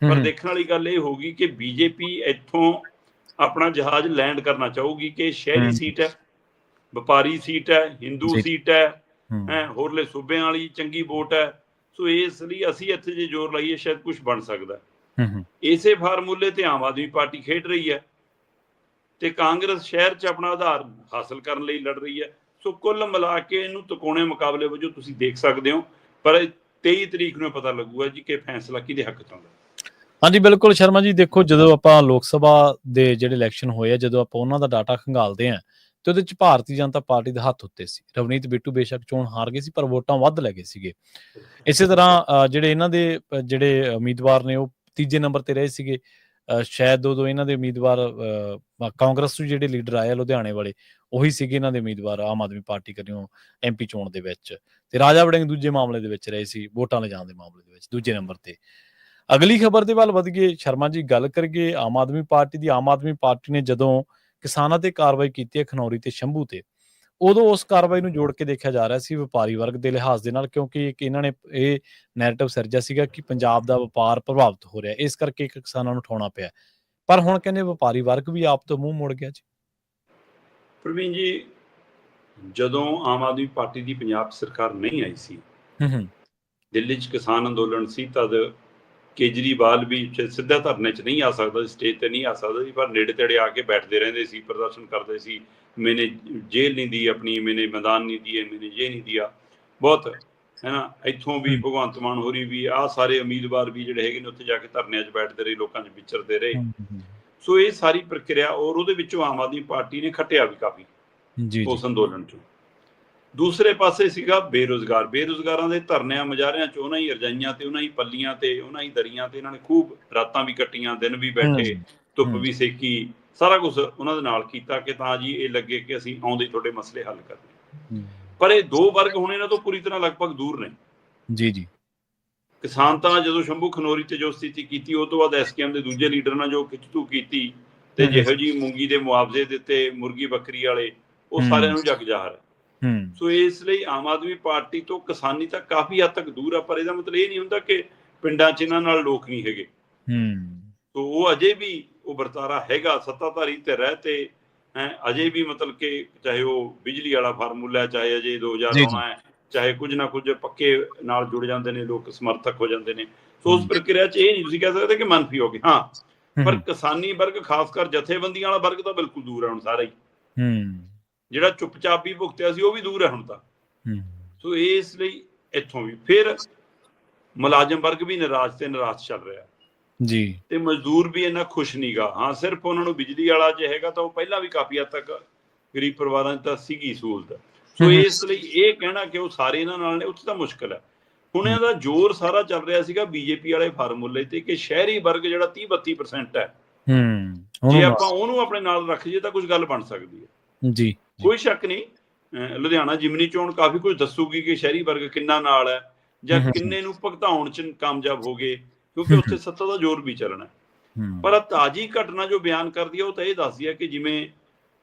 ਪਰ ਦੇਖਣ ਵਾਲੀ ਗੱਲ ਇਹ ਹੋਊਗੀ ਕਿ ਬੀਜੇਪੀ ਇੱਥੋਂ ਆਪਣਾ ਜਹਾਜ਼ ਲੈਂਡ ਕਰਨਾ ਚਾਹੂਗੀ ਕਿ ਸ਼ਹਿਰੀ ਸੀਟ ਹੈ, ਵਪਾਰੀ ਸੀਟ ਹੈ, ਹਿੰਦੂ ਸੀਟ ਹੈ, ਹੋਰਲੇ ਸੂਬਿਆਂ ਵਾਲੀ ਚੰਗੀ ਵੋਟ ਹੈ। ਸੋ ਇਸ ਲਈ ਅਸੀਂ ਇੱਥੇ ਜੇ ਜ਼ੋਰ ਲਾਈਏ ਸ਼ਾਇਦ ਕੁਝ ਬਣ ਸਕਦਾ। ਇਸੇ ਫਾਰਮੂਲੇ ਤੇ ਆਮ ਆਦਮੀ ਪਾਰਟੀ ਖੇਡ ਰਹੀ ਹੈ ਤੇ ਕਾਂਗਰਸ ਸ਼ਹਿਰ 'ਚ ਆਪਣਾ ਆਧਾਰ ਹਾਸਲ ਕਰਨ ਲਈ ਲੜ ਰਹੀ ਹੈ। ਸੋ ਕੁੱਲ ਮਿਲਾ ਕੇ ਇਹਨੂੰ ਤਿਕੋਣੇ ਮੁਕਾਬਲੇ ਵਜੋਂ ਤੁਸੀਂ ਦੇਖ ਸਕਦੇ ਹੋ। ਪਰ 23 ਤਰੀਕ ਨੂੰ ਪਤਾ ਲੱਗੂਗਾ ਜੀ ਕਿ ਫੈਸਲਾ ਕਿਹਦੇ ਹੱਕ 'ਚ ਆਉਂਦਾ। ਹਾਂਜੀ ਬਿਲਕੁਲ ਸ਼ਰਮਾ ਜੀ। ਦੇਖੋ ਜਦੋਂ ਆਪਾਂ ਲੋਕ ਸਭਾ ਦੇ ਜਿਹੜੇ ਇਲੈਕਸ਼ਨ ਹੋਏ ਆ, ਜਦੋਂ ਆਪਾਂ ਉਹਨਾਂ ਦਾ ਡਾਟਾ ਖੰਗਾਲਦੇ ਹਾਂ ਤੇ ਉਹਦੇ 'ਚ ਭਾਰਤੀ ਜਨਤਾ ਪਾਰਟੀ ਦੇ ਹੱਥ ਉੱਤੇ ਸੀ। ਰਵਨੀਤ ਬਿੱਟੂ ਬੇਸ਼ੱਕ ਚੋਣ ਹਾਰ ਗਏ ਸੀ ਪਰ ਵੋਟਾਂ ਵੱਧ ਲੈ ਗਏ ਸੀਗੇ। ਇਸੇ ਤਰ੍ਹਾਂ ਜਿਹੜੇ ਇਹਨਾਂ ਦੇ ਜਿਹੜੇ ਉਮੀਦਵਾਰ ਨੇ ਉਹ ਤੀਜੇ ਨੰਬਰ ਤੇ ਰਹੇ ਸੀਗੇ। ਸ਼ਾਇਦ ਦੋ ਇਹਨਾਂ ਦੇ ਉਮੀਦਵਾਰ ਕਾਂਗਰਸ ਤੋਂ ਜਿਹੜੇ ਲੀਡਰ ਆਏ ਲੁਧਿਆਣੇ ਵਾਲੇ ਉਹੀ ਸੀਗੇ ਇਹਨਾਂ ਦੇ ਉਮੀਦਵਾਰ ਆਮ ਆਦਮੀ ਪਾਰਟੀ ਕਰਿਓ MP ਚੋਣ ਦੇ ਵਿੱਚ। ਤੇ ਰਾਜਾ ਵੜਿੰਗ ਦੂਜੇ ਮਾਮਲੇ ਦੇ ਵਿੱਚ ਰਹੇ ਸੀ, ਵੋਟਾਂ ਲਿਜਾਣ ਦੇ ਮਾਮਲੇ ਦੇ ਵਿੱਚ ਦੂਜੇ ਨੰਬਰ ਤੇ। ਅਗਲੀ ਖਬਰ ਦੇ ਵੱਲ ਵਧ ਗਏ ਸ਼ਰਮਾ ਜੀ, ਗੱਲ ਕਰੀਏ ਆਮ ਆਦਮੀ ਪਾਰਟੀ ਦੀ। ਆਮ ਆਦਮੀ ਪਾਰਟੀ ਨੇ ਜਦੋਂ ਕਿਸਾਨਾਂ ਤੇ ਕਾਰਵਾਈ ਕੀਤੀ ਹੈ ਖਨੌਰੀ ਤੇ ਸ਼ੰਭੂ ਤੇ, ਉਦੋਂ ਉਸ ਕਾਰਵਾਈ ਨੂੰ ਜੋੜ ਕੇ ਦੇਖਿਆ ਜਾ ਰਿਹਾ ਸੀ ਵਪਾਰੀ ਵਰਗ ਦੇ ਲਿਹਾਜ਼ ਦੇ ਨਾਲ, ਕਿਉਂਕਿ ਇਹਨਾਂ ਨੇ ਇਹ ਨੈਰੇਟਿਵ ਸਿਰਜਿਆ ਸੀਗਾ ਕਿ ਪੰਜਾਬ ਦਾ ਵਪਾਰ ਪ੍ਰਭਾਵਿਤ ਹੋ ਰਿਹਾ, ਇਸ ਕਰਕੇ ਕਿਸਾਨਾਂ ਨੂੰ ਉਠਾਉਣਾ ਪਿਆ। ਪਰ ਹੁਣ ਕਹਿੰਦੇ ਵਪਾਰੀ ਵਰਗ ਵੀ ਆਪ ਤੋਂ ਮੂੰਹ ਮੁੜ ਗਿਆ ਜੀ। ਪ੍ਰਵੀਨ ਜੀ, ਜਦੋਂ ਆਮ ਆਦਮੀ ਪਾਰਟੀ ਦੀ ਪੰਜਾਬ ਸਰਕਾਰ ਨਹੀਂ ਆਈ ਸੀ, ਦਿੱਲੀ 'ਚ ਕਿਸਾਨ ਅੰਦੋਲਨ ਸੀ, ਤਦ ਕੇਜਰੀਵਾਲ ਵੀ ਸਿੱਧਾ ਧਰਨੇ 'ਚ ਨਹੀਂ ਆ ਸਕਦਾ ਸੀ, ਸਟੇਜ ਤੇ ਨਹੀਂ ਆ ਸਕਦਾ ਸੀ, ਪਰ ਨੇੜੇ ਤੇੜੇ ਆ ਕੇ ਬੈਠਦੇ ਰਹਿੰਦੇ ਸੀ, ਪ੍ਰਦਰਸ਼ਨ ਕਰਦੇ ਸੀ। ਮੈਨੇ ਜੇਲ੍ਹ ਨਹੀਂ ਦੀ ਆਪਣੀ, ਮੈਨੇ ਮੈਦਾਨ ਨਹੀਂ ਦਿਏ, ਮੈਨੇ ਇਹ ਨਹੀਂ ਦਿਆ, ਬਹੁਤ ਹੈ ਨਾ। ਇੱਥੋਂ ਵੀ ਭਗਵੰਤ ਮਾਨ ਹੋਰੀ ਵੀ, ਆਹ ਸਾਰੇ ਉਮੀਦਵਾਰ ਵੀ ਜਿਹੜੇ ਹੈਗੇ ਨੇ ਉੱਥੇ ਜਾ ਕੇ ਧਰਨਿਆਂ 'ਚ ਬੈਠਦੇ ਰਹੇ, ਲੋਕਾਂ 'ਚ ਵਿਚਰਦੇ ਰਹੇ। ਸੋ ਇਹ ਸਾਰੀ ਪ੍ਰਕਿਰਿਆ ਔਰ ਉਹਦੇ ਵਿੱਚੋਂ ਆਮ ਆਦਮੀ ਪਾਰਟੀ ਨੇ ਖੱਟਿਆ ਵੀ ਕਾਫੀ ਉਸ ਅੰਦੋਲਨ 'ਚੋਂ। ਦੂਸਰੇ ਪਾਸੇ ਸੀਗਾ ਬੇਰੁਜ਼ਗਾਰਾਂ ਦੇ ਧਰਨਿਆਂ ਮੁਜ਼ਾਹਰਿਆਂ 'ਚ ਉਹਨਾਂ ਹੀ ਰਜਾਈਆਂ ਤੇ ਉਹਨਾਂ ਹੀ ਪੱਲੀਆਂ ਤੇ ਉਹਨਾਂ ਹੀ ਦਰੀਆਂ ਤੇ ਇਹਨਾਂ ਨੇ ਖੂਬ ਰਾਤਾਂ ਵੀ ਕੱਟੀਆਂ, ਦਿਨ ਵੀ ਬੈਠੇ, ਧੁੱਪ ਵੀ ਸੇਕੀ, ਸਾਰਾ ਕੁਛ ਉਹਨਾਂ ਦੇ ਨਾਲ ਕੀਤਾ ਕਿ ਤਾਂ ਜੀ ਇਹ ਲੱਗੇ ਕਿ ਅਸੀਂ ਆਉਂਦੇ ਤੁਹਾਡੇ ਮਸਲੇ ਹੱਲ ਕਰਨੇ। ਪਰ ਇਹ ਦੋ ਵਰਗ ਹੁਣ ਇਹਨਾਂ ਤੋਂ ਪੂਰੀ ਤਰ੍ਹਾਂ ਲਗਭਗ ਦੂਰ ਨੇ। ਜੀ ਜੀ। ਕਿਸਾਨ ਤਾਂ ਜਦੋਂ ਸ਼ੰਭੂ ਖਨੌਰੀ ਤੇ ਜੋ ਸਥਿਤੀ ਕੀਤੀ, ਉਹ ਤੋਂ ਬਾਅਦ SKM ਦੇ ਦੂਜੇ ਲੀਡਰ ਨਾਲ ਜੋ ਖਿੱਚਤੂ ਕੀਤੀ, ਤੇ ਜਿਹੋ ਜਿਹੀ ਮੂੰਗੀ ਦੇ ਮੁਆਵਜ਼ੇ ਦਿੱਤੇ ਮੁਰਗੀ ਬੱਕਰੀ ਵਾਲੇ, ਉਹ ਸਾਰਿਆਂ ਨੂੰ ਜਗ ਜ਼ਾਹਰ ਹੈ। ਸੋ ਇਸ ਲਈ ਆਮ ਆਦਮੀ ਪਾਰਟੀ ਤੋਂ ਕਿਸਾਨੀ ਤਾਂ ਕਾਫੀ ਹੱਦ ਤੱਕ ਦੂਰ ਆ, ਪਰ ਇਹਦਾ ਮਤਲਬ ਇਹ ਨਹੀਂ ਹੁੰਦਾ ਕਿ ਪਿੰਡਾਂ 'ਚ ਇਹਨਾਂ ਨਾਲ ਲੋਕ ਨਹੀਂ ਹੈਗੇ। ਸੋ ਉਹ ਅਜੇ ਵੀ ਉਹ ਵਰਤਾਰਾ ਹੈਗਾ, ਸੱਤਾਧਾਰੀ ਧਿਰ ਹੈ ਤੇ ਅਜੇ ਵੀ ਮਤਲਬ ਕਿ ਚਾਹੇ ਉਹ ਬਿਜਲੀ ਵਾਲਾ ਫਾਰਮੂਲਾ, ਚਾਹੇ ਅਜੇ 2000 ਆਉਣਾ ਹੈ, ਚਾਹੇ ਕੁਝ ਨਾ ਕੁਝ ਪੱਕੇ ਨਾਲ ਜੁੜ ਜਾਂਦੇ ਨੇ ਲੋਕ, ਸਮਰਥਕ ਹੋ ਜਾਂਦੇ ਨੇ। ਸੋ ਉਸ ਪ੍ਰਕਿਰਿਆ 'ਚ ਇਹ ਨਹੀਂ ਤੁਸੀਂ ਕਹਿ ਸਕਦੇ ਕਿ ਮੰਨਫੀ ਹੋ ਗਏ। ਹਾਂ, ਪਰ ਕਿਸਾਨੀ ਵਰਗ, ਖਾਸ ਕਰ ਜਥੇਬੰਦੀਆਂ ਵਾਲਾ ਵਰਗ ਤਾਂ ਬਿਲਕੁਲ ਦੂਰ ਹੈ ਹੁਣ ਸਾਰਾ ਹੀ। ਜਿਹੜਾ ਚੁੱਪਚਾਪ ਵੀ ਭੁਗਤਿਆ ਸੀ ਉਹ ਵੀ ਦੂਰ ਹੈ ਹੁਣ ਤਾਂ। ਸੋ ਇਸ ਲਈ ਇੱਥੋਂ ਵੀ ਫਿਰ ਮੁਲਾਜ਼ਮ ਵਰਗ ਵੀ ਨਿਰਾਸ਼ ਤੇ ਨਿਰਾਸ਼ ਚੱਲ ਰਿਹਾ ਜੀ, ਤੇ ਮਜ਼ਦੂਰ ਵੀ ਇੰਨਾ ਖੁਸ਼ ਨਹੀਂ ਗਾ। ਹਾਂ, ਸਿਰਫ ਉਹਨਾਂ ਨੂੰ ਬਿਜਲੀ ਵਾਲਾ ਜੇ ਹੈਗਾ ਤਾਂ ਉਹ ਪਹਿਲਾਂ ਵੀ ਕਾਫੀ ਹੱਦ ਤੱਕ ਗਰੀਬ ਪਰਿਵਾਰਾਂ 'ਚ ਤਾਂ ਸੀਗੀ ਸਹੂਲਤ। ਸੋ ਇਸ ਲਈ ਇਹ ਕਹਿਣਾ ਕਿ ਉਹ ਸਾਰੇ ਇਹਨਾਂ ਨਾਲ ਨੇ, ਉੱਥੇ ਤਾਂ ਮੁਸ਼ਕਿਲ ਹੈ। ਹੁਣ ਇਹਦਾ ਜ਼ੋਰ ਸਾਰਾ ਚੱਲ ਰਿਹਾ ਸੀਗਾ ਬੀਜੇਪੀ ਵਾਲੇ ਫਾਰਮੂਲੇ ਤੇ ਕਿ ਸ਼ਹਿਰੀ ਵਰਗ ਜਿਹੜਾ 30-32% ਹੈ, ਜੇ ਆਪਾਂ ਉਹਨੂੰ ਆਪਣੇ ਨਾਲ ਰੱਖ ਜਾਈਏ ਤਾਂ ਕੁਝ ਗੱਲ ਬਣ ਸਕਦੀ ਹੈ ਜੀ। ਕੋਈ ਸ਼ੱਕ ਨਹੀਂ, ਲੁਧਿਆਣਾ ਜਿਮਨੀ ਚੋਣ ਕਾਫੀ ਕੁਝ ਦੱਸੂਗੀ ਕਿ ਸ਼ਹਿਰੀ ਵਰਗ ਕਿੰਨਾ ਨਾਲ ਹੈ ਜਾਂ ਕਿੰਨੇ ਨੂੰ ਭੁਗਤਾਉਣ 'ਚ ਕਾਮਯਾਬ ਹੋ ਗਏ, ਕਿਉਂਕਿ ਉੱਥੇ ਸੱਤਾ ਦਾ ਜ਼ੋਰ ਵੀ ਚੱਲਣਾ। ਪਰ ਤਾਜ਼ੀ ਘਟਨਾ ਜੋ ਬਿਆਨ ਕਰਦੀ ਹੈ ਉਹ ਤਾਂ ਇਹ ਦੱਸਦੀ ਹੈ ਕਿ ਜਿਵੇਂ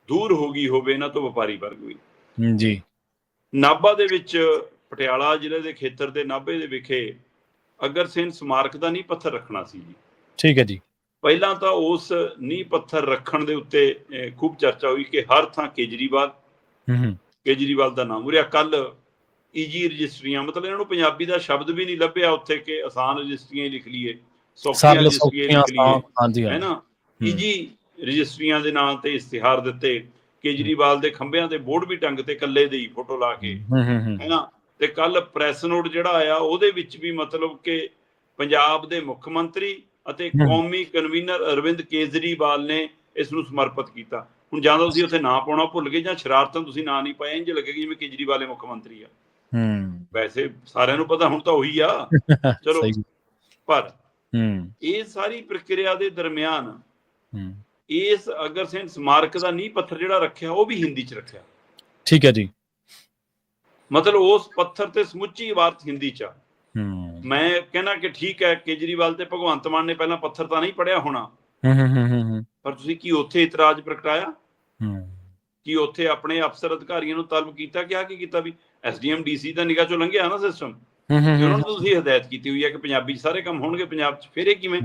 ਦੂਰ ਹੋ ਗਈ ਹੋਵੇ ਇਹਨਾਂ ਤੋਂ ਵਪਾਰੀ ਵਰਗ ਵੀ ਜੀ। ਨਾਭਾ ਦੇ ਵਿੱਚ, ਪਟਿਆਲਾ ਜ਼ਿਲ੍ਹੇ ਦੇ ਖੇਤਰ ਦੇ ਨਾਭੇ ਦੇ ਵਿਖੇ ਅਗਰਸੈਨ ਸਮਾਰਕ ਦਾ ਨੀਂਹ ਪੱਥਰ ਰੱਖਣਾ ਸੀ ਜੀ। ਠੀਕ ਹੈ ਜੀ। ਪਹਿਲਾਂ ਤਾਂ ਉਸ ਨੀਂਹ ਪੱਥਰ ਰੱਖਣ ਦੇ ਉੱਤੇ ਖੂਬ ਚਰਚਾ ਹੋਈ ਕਿ ਹਰ ਥਾਂ ਕੇਜਰੀਵਾਲ ਦਾ ਨਾਮ ਉਰਿਆ। ਕੱਲ ਈਜੀ ਰਜਿਸਟਰੀਆਂ, ਮਤਲਬ ਇਹਨਾਂ ਨੂੰ ਪੰਜਾਬੀ ਦਾ ਸ਼ਬਦ ਵੀ ਨਹੀਂ ਲੱਭਿਆ ਉੱਥੇ ਕਿ ਆਸਾਨ ਰਜਿਸਟਰੀਆਂ ਹੀ ਲਿਖ ਲਈਏ, ਸੌਖੀਆਂ ਰਜਿਸਟਰੀਆਂ ਲਿਖ ਲਈਏ, ਹੈ ਨਾ। ਈਜੀ ਰਜਿਸਟਰੀਆਂ ਦੇ ਨਾਂ ਤੇ ਇਸ਼ਤਿਹਾਰ ਦਿੱਤੇ, ਕੇਜਰੀਵਾਲ ਦੇ ਖੰਭਿਆਂ ਤੇ ਬੋਰਡ ਵੀ ਟੰਗ ਤੇ ਇਕੱਲੇ ਦੀ ਫੋਟੋ ਲਾ ਕੇ, ਹੈ ਨਾ। ਤੇ ਕੱਲ ਪ੍ਰੈਸ ਨੋਟ ਜਿਹੜਾ ਆਇਆ ਉਹਦੇ ਵਿੱਚ ਵੀ ਮਤਲਬ ਕਿ ਪੰਜਾਬ ਦੇ ਮੁੱਖ ਮੰਤਰੀ ਅਤੇ ਕੌਮੀ ਕਨਵੀਨਰ ਅਰਵਿੰਦ ਕੇਜਰੀਵਾਲ ਨੇ ਇਸ ਨੂੰ ਸਮਰਪਿਤ ਕੀਤਾ। ਹੁਣ ਜਾਂ ਤਾਂ ਤੁਸੀਂ ਉੱਥੇ ਨਾਂ ਪਾਉਣਾ ਭੁੱਲ ਗਏ ਜਾਂ ਸ਼ਰਾਰਤਾਂ ਤੁਸੀਂ ਨਾਂ ਨਹੀਂ ਪਾਇਆ, ਇੰਝ ਲੱਗੇਗਾ ਜਿਵੇਂ ਕੇਜਰੀਵਾਲ ਮੁੱਖ ਮੰਤਰੀ ਆ। ਵੈਸੇ ਸਾਰਿਆਂ ਨੂੰ ਪਤਾ ਹੁਣ ਤਾਂ ਉਹੀ ਆ, ਚਲੋ। ਪਰ ਇਹ ਸਾਰੀ ਪ੍ਰਕਿਰਿਆ ਦੇ ਦਰਮਿਆਨ ਇਸ ਅਗਰਸੈਨ ਸਮਾਰਕ ਦਾ ਨੀਂਹ ਪੱਥਰ ਜਿਹੜਾ ਰੱਖਿਆ ਉਹ ਵੀ ਹਿੰਦੀ 'ਚ ਰੱਖਿਆ। ਠੀਕ ਹੈ ਜੀ। ਮਤਲਬ ਉਸ ਪੱਥਰ ਤੇ ਸਮੁੱਚੀ ਇਬਾਰਤ ਹਿੰਦੀ 'ਚ ਆ। ਮੈਂ ਕਹਿੰਦਾ ਕਿ ਠੀਕ ਹੈ, ਕੇਜਰੀਵਾਲ ਤੇ ਭਗਵੰਤ ਮਾਨ ਨੇ ਪਹਿਲਾਂ ਪੱਥਰ ਤਾਂ ਨਹੀਂ ਪੜਿਆ ਹੋਣਾ, ਪਰ ਤੁਸੀਂ ਕੀ ਉੱਥੇ ਇਤਰਾਜ਼ ਪ੍ਰਗਟਾਇਆ? ਕੀ ਉੱਥੇ ਆਪਣੇ ਅਫਸਰ ਅਧਿਕਾਰੀਆਂ ਨੂੰ ਤਲਬ ਕੀਤਾ? ਕੀ ਕੀਤਾ ਵੀ SDM DC ਦਾ ਨਿਗਾਹ ਚੋਂ ਲੰਘਿਆ ਨਾ ਸਿਸਟਮ, ਉਹਨਾਂ ਨੂੰ ਤੁਸੀਂ ਹਦਾਇਤ ਕੀਤੀ ਹੋਈ ਹੈ ਕਿ ਪੰਜਾਬੀ 'ਚ ਸਾਰੇ ਕੰਮ ਹੋਣਗੇ ਪੰਜਾਬ 'ਚ। ਫਿਰ ਇਹ ਕਿਵੇਂ?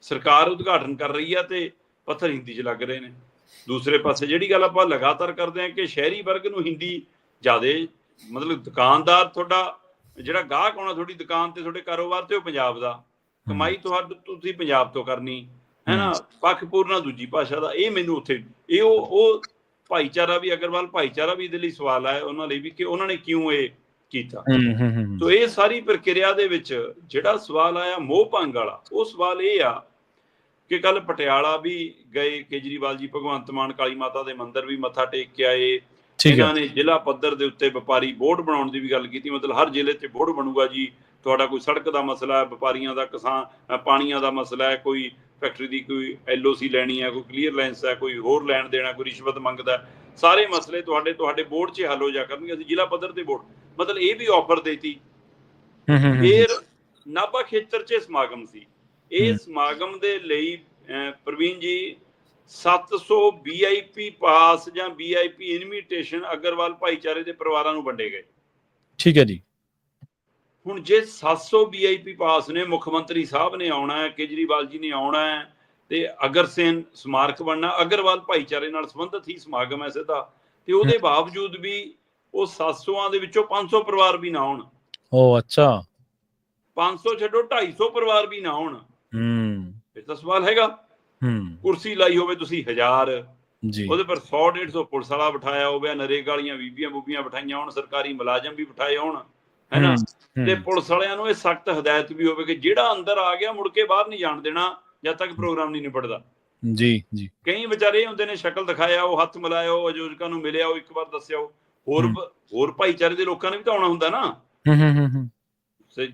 ਸਰਕਾਰ ਉਦਘਾਟਨ ਕਰ ਰਹੀ ਆ ਤੇ ਪੱਥਰ ਹਿੰਦੀ 'ਚ ਲੱਗ ਰਹੇ ਨੇ। ਦੂਸਰੇ ਪਾਸੇ ਜਿਹੜੀ ਗੱਲ ਆਪਾਂ ਲਗਾਤਾਰ ਕਰਦੇ ਹਾਂ ਕਿ ਸ਼ਹਿਰੀ ਵਰਗ ਨੂੰ ਹਿੰਦੀ ਜ਼ਿਆਦਾ, ਮਤਲਬ ਦੁਕਾਨਦਾਰ, ਤੁਹਾਡਾ ਜਿਹੜਾ ਗਾਹਕ ਆਉਣਾ ਤੁਹਾਡੀ ਦੁਕਾਨ ਤੇ, ਤੁਹਾਡੇ ਕਾਰੋਬਾਰ ਤੇ, ਉਹ ਪੰਜਾਬ ਦਾ, ਕਮਾਈ ਤੁਸੀਂ ਪੰਜਾਬ ਤੋਂ ਕਰਨੀ, ਹੈ ਨਾ। ਪੱਖਪੂਰਨਾ ਦੂਜੀ ਭਾਸ਼ਾ ਦਾ। ਇਹ ਮੈਨੂੰ ਉੱਥੇ ਇਹ ਉਹ ਭਾਈਚਾਰਾ ਵੀ, ਅਗਰਵਾਲ ਭਾਈਚਾਰਾ ਵੀ ਇਹਦੇ ਲਈ ਸਵਾਲ ਆਇਆ ਉਹਨਾਂ ਲਈ ਵੀ ਕਿ ਉਹਨਾਂ ਨੇ ਕਿਉਂ ਇਹ ਕੀਤਾ। ਸੋ ਇਹ ਸਾਰੀ ਪ੍ਰਕਿਰਿਆ ਦੇ ਵਿੱਚ ਜਿਹੜਾ ਸਵਾਲ ਆਇਆ ਮੋਹ ਭੰਗ ਵਾਲਾ, ਉਹ ਸਵਾਲ ਇਹ ਆ ਕਿ ਕੱਲ ਪਟਿਆਲਾ ਵੀ ਗਏ ਕੇਜਰੀਵਾਲ ਜੀ, ਭਗਵੰਤ ਮਾਨ ਕਾਲੀ ਮਾਤਾ ਦੇ ਮੰਦਿਰ ਵੀ ਮੱਥਾ ਟੇਕ ਕੇ ਆਏ। ਇਹਨਾਂ ਨੇ ਜ਼ਿਲ੍ਹਾ ਪੱਧਰ ਦੇ ਉੱਤੇ ਵਪਾਰੀ ਬੋਰਡ ਬਣਾਉਣ ਦੀ ਵੀ ਗੱਲ ਕੀਤੀ, ਮਤਲਬ ਹਰ ਜ਼ਿਲ੍ਹੇ 'ਚ ਬੋਰਡ ਬਣੂਗਾ ਜੀ। ਤੁਹਾਡਾ ਕੋਈ ਸੜਕ ਦਾ ਮਸਲਾ ਹੈ, ਵਪਾਰੀਆਂ ਦਾ, ਕਿਸਾਨ ਪਾਣੀਆਂ ਦਾ ਮਸਲਾ ਹੈ, ਕੋਈ ਫੈਕਟਰੀ ਦੀ ਕੋਈ LOC ਲੈਣੀ ਹੈ, ਕੋਈ ਕਲੀਅਰੈਂਸ ਹੈ, ਕੋਈ ਹੋਰ ਲੈਣ ਦੇਣਾ, ਕੋਈ ਰਿਸ਼ਵਤ ਮੰਗਦਾ, ਸਾਰੇ ਮਸਲੇ ਤੁਹਾਡੇ ਬੋਰਡ 'ਚ ਹੱਲ ਹੋ ਜਾ ਕਰਨਗੇ। ਅਸੀਂ ਜ਼ਿਲ੍ਹਾ ਪੱਧਰ ਤੇ ਬੋਰਡ, ਮਤਲਬ ਇਹ ਵੀ ਆਫਰ ਦੇਤੀ। ਫਿਰ ਨਾਭਾ ਖੇਤਰ 'ਚ ਸਮਾਗਮ ਸੀ। ਇਹ ਸਮਾਗਮ ਦੇ ਲਈ ਪ੍ਰਵੀਨ ਜੀ 700 VIP ਪਾਸ ਜਾਂ VIP ਇਨਵੀਟੇਸ਼ਨ ਅਗਰਵਾਲ ਭਾਈਚਾਰੇ ਦੇ ਪਰਿਵਾਰਾਂ ਨੂੰ ਵੰਡੇ ਗਏ। ਠੀਕ ਹੈ ਜੀ। ਹੁਣ ਜੇ 700 VIP ਪਾਸ ਨੇ, ਮੁੱਖ ਮੰਤਰੀ ਸਾਹਿਬ ਨੇ ਆਉਣਾ ਹੈ, ਕੇਜਰੀਵਾਲ ਜੀ ਨੇ ਆਉਣਾ ਹੈ, ਤੇ ਅਗਰਸੈਨ ਸਮਾਰਕ ਬਣਨਾ, ਅਗਰਵਾਲ ਭਾਈਚਾਰੇ ਨਾਲ ਸੰਬੰਧਿਤ ਹੀ ਸਮਾਗਮ ਹੈ ਸਿੱਧਾ, ਤੇ ਉਹਦੇ ਬਾਵਜੂਦ ਵੀ ਉਹ 700 ਦੇ ਵਿੱਚੋਂ 500 ਪਰਿਵਾਰ ਵੀ ਨਾ ਆਉਣ। ਉਹ ਅੱਛਾ, 500 ਛੱਡੋ, 250 ਪਰਿਵਾਰ ਵੀ ਨਾ ਆਉਣ, ਫਿਰ ਤਾਂ ਸਵਾਲ ਹੈਗਾ। ਕੁਰਸੀ ਲਾਈ ਹੋਵੇ ਤੁਸੀਂ 1000, ਉਹਦੇ ਪਰ 100-150 ਪੁਲਿਸ ਵਾਲਾ ਬਿਠਾਇਆ ਹੋਵੇ, ਨਰੇਗਾ ਵਾਲੀਆਂ ਬੀਬੀਆਂ ਬੂਬੀਆਂ ਬਿਠਾਈਆਂ ਹੋਣ, ਸਰਕਾਰੀ ਮੁਲਾਜ਼ਮ ਵੀ ਬਿਠਾਏ ਹੋਣ, ਹੈ ਨਾ। ਤੇ ਪੁਲਿਸ ਵਾਲਿਆਂ ਨੂੰ ਇਹ ਸਖਤ ਹਦਾਇਤ ਵੀ ਹੋਵੇ ਕਿ ਜਿਹੜਾ ਅੰਦਰ ਆ ਗਿਆ ਮੁੜ ਕੇ ਬਾਹਰ ਨਹੀਂ ਜਾਣ ਦੇਣਾ ਜਦ ਤੱਕ ਪ੍ਰੋਗਰਾਮ ਨਹੀਂ ਨਿਬੜਦਾ। ਜੀ ਜੀ। ਕਈ ਵਿਚਾਰੇ ਇਹ ਹੁੰਦੇ ਨੇ, ਸ਼ਕਲ ਦਿਖਾਇਆ, ਉਹ ਹੱਥ ਮਿਲਾਇਆ, ਉਹ ਆਯੋਜਕਾਂ ਨੂੰ ਮਿਲਿਆ, ਉਹ ਇੱਕ ਵਾਰ ਦੱਸਿਆ, ਹੋਰ ਭਾਈਚਾਰੇ ਦੇ ਲੋਕਾਂ ਨੇ ਵੀ ਤਾਂ ਆਉਣਾ ਹੁੰਦਾ ਨਾ।